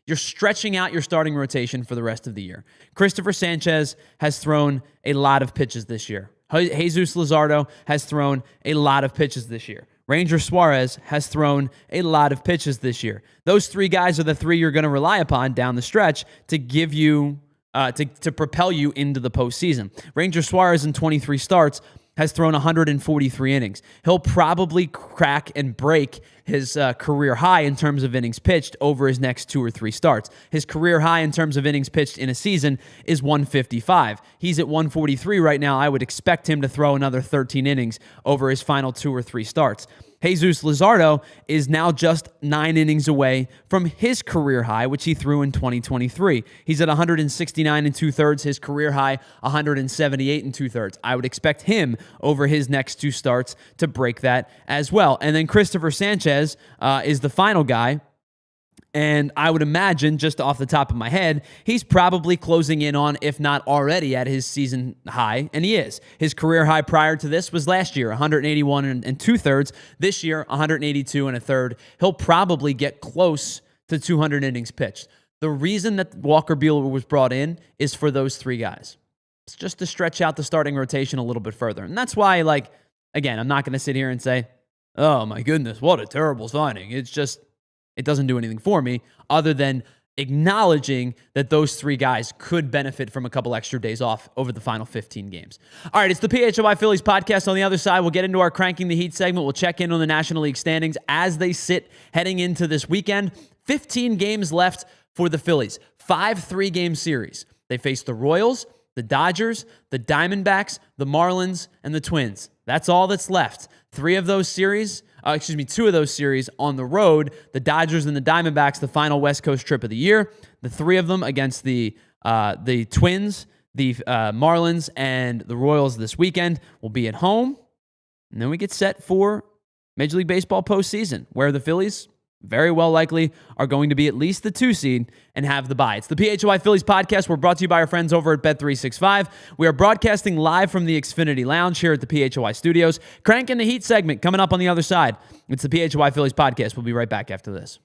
A: You're stretching out your starting rotation for the rest of the year. Christopher Sanchez has thrown a lot of pitches this year. Jesus Luzardo has thrown a lot of pitches this year. Ranger Suarez has thrown a lot of pitches this year. Those 3 guys are the 3 you're going to rely upon down the stretch to give you, to propel you into the postseason. Ranger Suarez in 23 starts has thrown 143 innings. He'll probably crack and break his career high in terms of innings pitched over his next 2 or 3 starts. His career high in terms of innings pitched in a season is 155. He's at 143 right now. I would expect him to throw another 13 innings over his final 2 or 3 starts. Jesus Luzardo is now just 9 innings away from his career high, which he threw in 2023. He's at 169 2/3, his career high 178 2/3. I would expect him over his next 2 starts to break that as well. And then Christopher Sanchez is the final guy And I would imagine, just off the top of my head, he's probably closing in on, if not already, at his season high, and he is. His career high prior to this was last year, 181 and 2/3. This year, 182 and a third. He'll probably get close to 200 innings pitched. The reason that Walker Buehler was brought in is for those three guys. It's just to stretch out the starting rotation a little bit further. And that's why, again, I'm not going to sit here and say, oh my goodness, what a terrible signing. It's just, it doesn't do anything for me other than acknowledging that those three guys could benefit from a couple extra days off over the final 15 games. All right, it's the PHLY Phillies podcast. On the other side, we'll get into our Cranking the Heat segment. We'll check in on the National League standings as they sit heading into this weekend. 15 games left for the Phillies. 5 3-game series. They face the Royals, the Dodgers, the Diamondbacks, the Marlins, and the Twins. That's all that's left. 2 of those series on the road, the Dodgers and the Diamondbacks, the final West Coast trip of the year. The 3 of them against the Twins, the Marlins, and the Royals this weekend will be at home. And then we get set for Major League Baseball postseason, where the Phillies very well likely are going to be at least the 2 seed and have the bye. It's the PHLY Phillies podcast. We're brought to you by our friends over at Bet365. We are broadcasting live from the Xfinity Lounge here at the PHLY studios. Cranking the Heat segment coming up on the other side. It's the PHLY Phillies podcast. We'll be right back after this.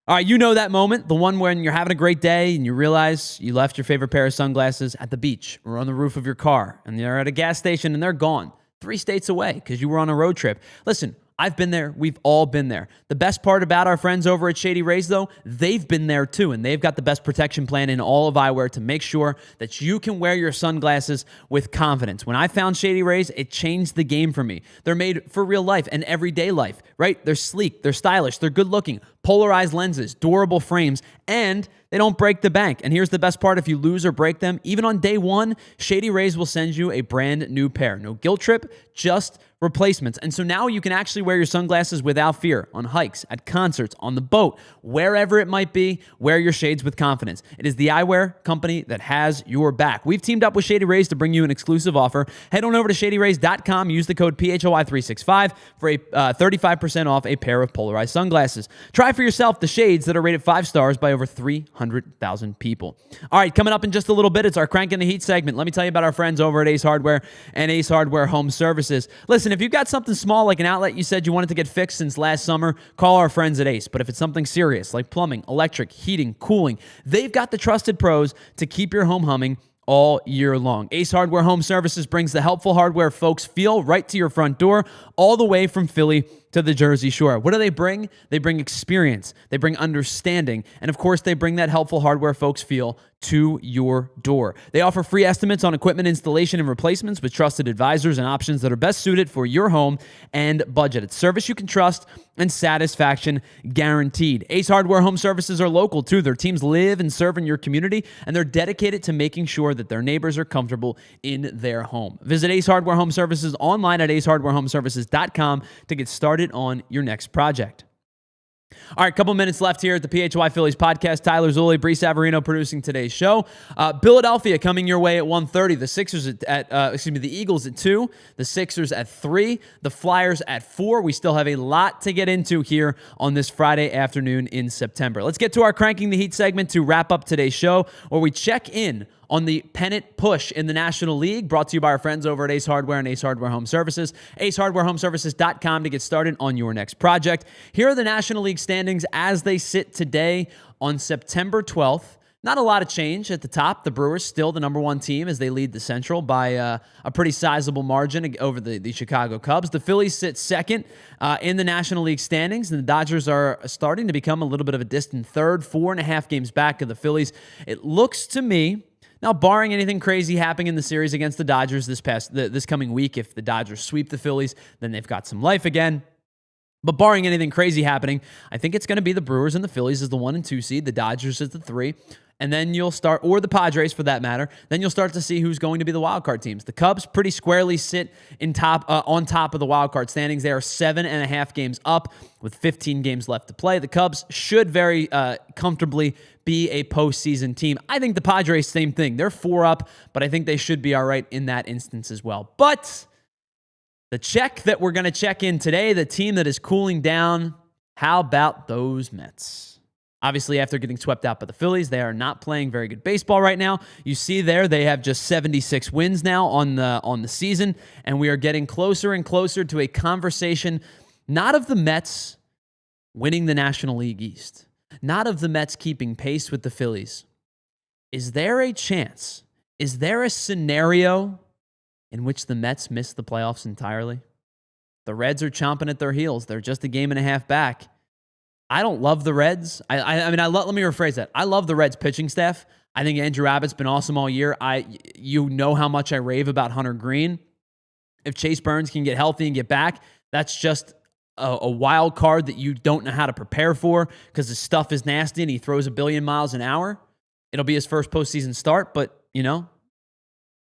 A: All right, you know that moment, the one when you're having a great day and you realize you left your favorite pair of sunglasses at the beach or on the roof of your car, and they're at a gas station and they're gone 3 states away because you were on a road trip. Listen, I've been there. We've all been there. The best part about our friends over at Shady Rays, though, they've been there too, and they've got the best protection plan in all of eyewear to make sure that you can wear your sunglasses with confidence. When I found Shady Rays, it changed the game for me. They're made for real life and everyday life, right? They're sleek, they're stylish, they're good looking, polarized lenses, durable frames, and they don't break the bank. And here's the best part. If you lose or break them, even on day 1, Shady Rays will send you a brand new pair. No guilt trip, just replacements. And so now you can actually wear your sunglasses without fear on hikes, at concerts, on the boat, wherever it might be. Wear your shades with confidence. It is the eyewear company that has your back. We've teamed up with Shady Rays to bring you an exclusive offer. Head on over to shadyrays.com. Use the code PHLY365 for a 35% off a pair of polarized sunglasses. Try for yourself the shades that are rated 5 stars by over 300,000 people. All right, coming up in just a little bit, it's our Cranking the Heat segment. Let me tell you about our friends over at Ace Hardware and Ace Hardware Home Services. Listen, if you've got something small like an outlet you said you wanted to get fixed since last summer, call our friends at Ace. But if it's something serious like plumbing, electric, heating, cooling, they've got the trusted pros to keep your home humming all year long. Ace Hardware Home Services brings the helpful hardware folks feel right to your front door, all the way from Philly to the Jersey Shore. What do they bring? They bring experience, they bring understanding, and of course, they bring that helpful hardware folks feel to your door. They offer free estimates on equipment installation and replacements with trusted advisors and options that are best suited for your home and budget. It's service you can trust and satisfaction guaranteed. Ace Hardware Home Services are local too. Their teams live and serve in your community, and they're dedicated to making sure that their neighbors are comfortable in their home. Visit Ace Hardware Home Services online at acehardwarehomeservices.com to get started on your next project. All right, couple minutes left here at the PHLY Phillies podcast. Tyler Zulli, Bree Savarino producing today's show. Philadelphia coming your way at 1:30. The Eagles at 2. The Sixers at 3. The Flyers at 4. We still have a lot to get into here on this Friday afternoon in September. Let's get to our Cranking the Heat segment to wrap up today's show, where we check in on the pennant push in the National League, brought to you by our friends over at Ace Hardware and Ace Hardware Home Services. AceHardwareHomeservices.com to get started on your next project. Here are the National League standings as they sit today on September 12th. Not a lot of change at the top. The Brewers still the number 1 team as they lead the Central by a pretty sizable margin over the Chicago Cubs. The Phillies sit second in the National League standings, and the Dodgers are starting to become a little bit of a distant third, 4.5 games back of the Phillies. It looks to me, now, barring anything crazy happening in the series against the Dodgers this coming week, if the Dodgers sweep the Phillies, then they've got some life again. But barring anything crazy happening, I think it's going to be the Brewers and the Phillies as the 1 and 2 seed, the Dodgers as the 3, and then you'll start, or the Padres for that matter, then you'll start to see who's going to be the wild card teams. The Cubs pretty squarely sit on top of the wild card standings. They are 7.5 games up with 15 games left to play. The Cubs should very comfortably be a postseason team. I think the Padres, same thing. They're 4 up, but I think they should be all right in that instance as well. But the check that we're going to check in today, the team that is cooling down, How about those Mets? Obviously, after getting swept out by the Phillies, they are not playing very good baseball right now. You see there, they have just 76 wins now on the season, and we are getting closer and closer to a conversation, not of the Mets winning the National League East, not of the Mets keeping pace with the Phillies. Is there a chance? Is there a scenario in which the Mets miss the playoffs entirely? The Reds are chomping at their heels. They're just a game and a half back. I don't love the Reds. Let me rephrase that. I love the Reds pitching staff. I think Andrew Abbott's been awesome all year. You know how much I rave about Hunter Green. If Chase Burns can get healthy and get back, that's just a wild card that you don't know how to prepare for because his stuff is nasty and he throws 1 billion miles an hour. It'll be his first postseason start, but,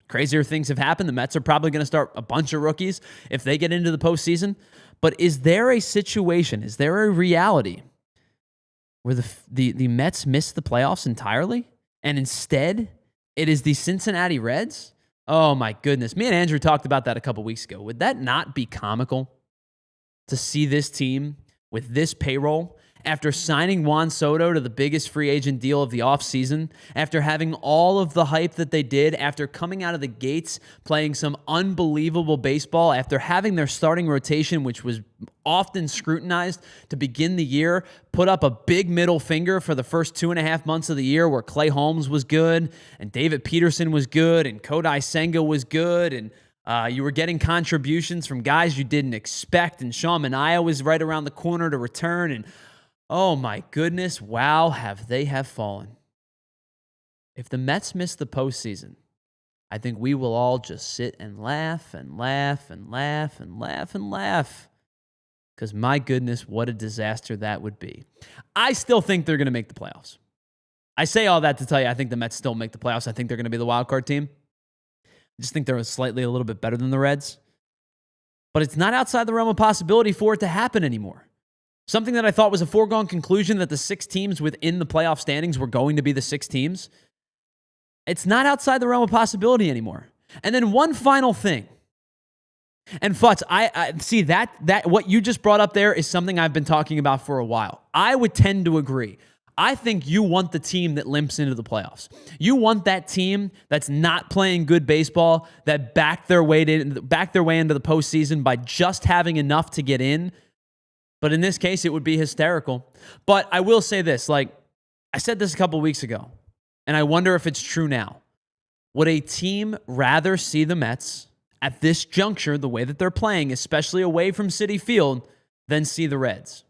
A: crazier things have happened. The Mets are probably going to start a bunch of rookies if they get into the postseason. But is there a situation, is there a reality where the Mets miss the playoffs entirely? And instead, it is the Cincinnati Reds? Oh, my goodness. Me and Andrew talked about that a couple weeks ago. Would that not be comical to see this team with this payroll after signing Juan Soto to the biggest free agent deal of the offseason, after having all of the hype that they did, after coming out of the gates playing some unbelievable baseball, after having their starting rotation, which was often scrutinized to begin the year, put up a big middle finger for the first 2.5 months of the year where Clay Holmes was good and David Peterson was good and Kodai Senga was good and you were getting contributions from guys you didn't expect, and Sean Manaea was right around the corner to return, and oh my goodness, wow, have they fallen. If the Mets miss the postseason, I think we will all just sit and laugh and laugh and laugh and laugh and laugh. Because my goodness, what a disaster that would be. I still think they're going to make the playoffs. I say all that to tell you I think the Mets still make the playoffs. I think they're going to be the wild card team. I just think they're slightly a little bit better than the Reds. But it's not outside the realm of possibility for it to happen anymore. Something that I thought was a foregone conclusion that the 6 teams within the playoff standings were going to be the 6 teams. It's not outside the realm of possibility anymore. And then one final thing. And Futz, I see that what you just brought up there is something I've been talking about for a while. I would tend to agree. I think you want the team that limps into the playoffs. You want that team that's not playing good baseball, that backed their way into the postseason by just having enough to get in. But in this case, it would be hysterical. But I will say this, I said this a couple weeks ago, and I wonder if it's true now. Would a team rather see the Mets at this juncture, the way that they're playing, especially away from Citi Field, than see the Reds?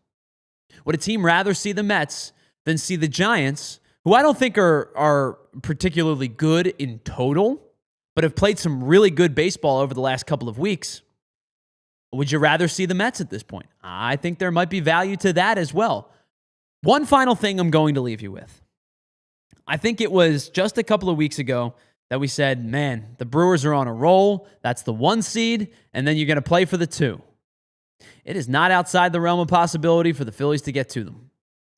A: Would a team rather see the Mets than see the Giants, who I don't think are particularly good in total, but have played some really good baseball over the last couple of weeks? Would you rather see the Mets at this point? I think there might be value to that as well. One final thing I'm going to leave you with. I think it was just a couple of weeks ago that we said, man, the Brewers are on a roll. That's the 1 seed, and then you're going to play for the 2. It is not outside the realm of possibility for the Phillies to get to them.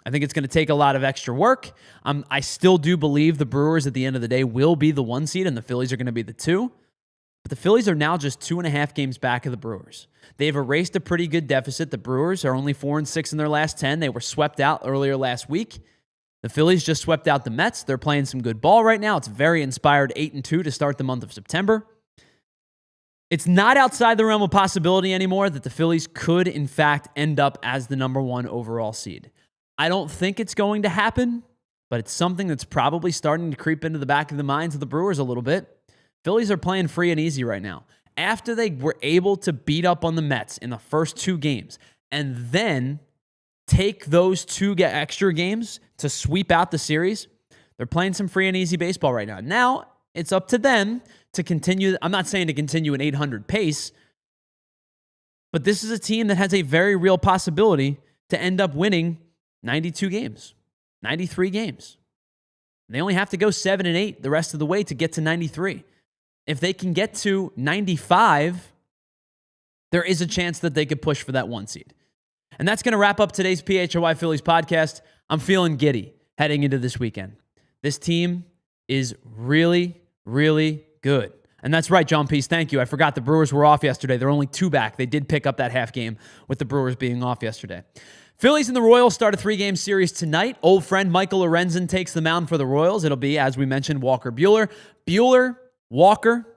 A: I think it's going to take a lot of extra work. I still do believe the Brewers at the end of the day will be the 1 seed, and the Phillies are going to be the 2. But the Phillies are now just 2.5 games back of the Brewers. They've erased a pretty good deficit. The Brewers are only 4-6 in their last 10. They were swept out earlier last week. The Phillies just swept out the Mets. They're playing some good ball right now. It's very inspired 8-2 to start the month of September. It's not outside the realm of possibility anymore that the Phillies could, in fact, end up as the number 1 overall seed. I don't think it's going to happen, but it's something that's probably starting to creep into the back of the minds of the Brewers a little bit. Phillies are playing free and easy right now. After they were able to beat up on the Mets in the first 2 games and then take those 2 extra games to sweep out the series, they're playing some free and easy baseball right now. Now, it's up to them to continue. I'm not saying to continue an 800 pace, but this is a team that has a very real possibility to end up winning 92 games, 93 games. They only have to go 7-8 the rest of the way to get to 93. If they can get to 95, there is a chance that they could push for that 1 seed. And that's going to wrap up today's PHLY Phillies podcast. I'm feeling giddy heading into this weekend. This team is really, really good. And that's right, John Peace. Thank you. I forgot the Brewers were off yesterday. They're only 2 back. They did pick up that half game with the Brewers being off yesterday. Phillies and the Royals start a 3-game series tonight. Old friend Michael Lorenzen takes the mound for the Royals. It'll be, as we mentioned, Walker Buehler. Buehler, Walker.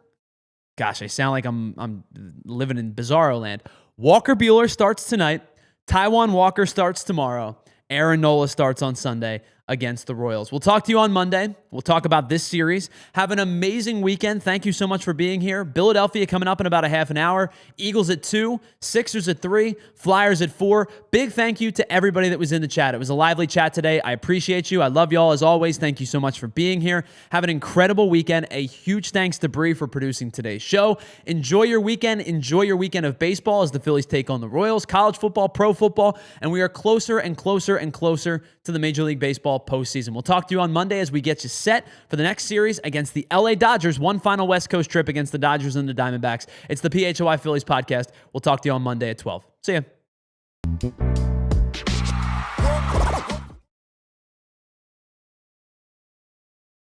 A: Gosh, I sound like I'm living in bizarro land. Walker Buehler starts tonight. Taijuan Walker starts tomorrow. Aaron Nola starts on Sunday against the Royals. We'll talk to you on Monday. We'll talk about this series. Have an amazing weekend. Thank you so much for being here. Philadelphia coming up in about a half an hour. Eagles at 2, Sixers at 3, Flyers at 4. Big thank you to everybody that was in the chat. It was a lively chat today. I appreciate you. I love y'all as always. Thank you so much for being here. Have an incredible weekend. A huge thanks to Bree for producing today's show. Enjoy your weekend. Enjoy your weekend of baseball as the Phillies take on the Royals, college football, pro football, and we are closer and closer and closer to the Major League Baseball postseason. We'll talk to you on Monday as we get you set for the next series against the LA Dodgers. One final West Coast trip against the Dodgers and the Diamondbacks. It's the PHLY Phillies podcast. We'll talk to you on Monday at 12. See ya.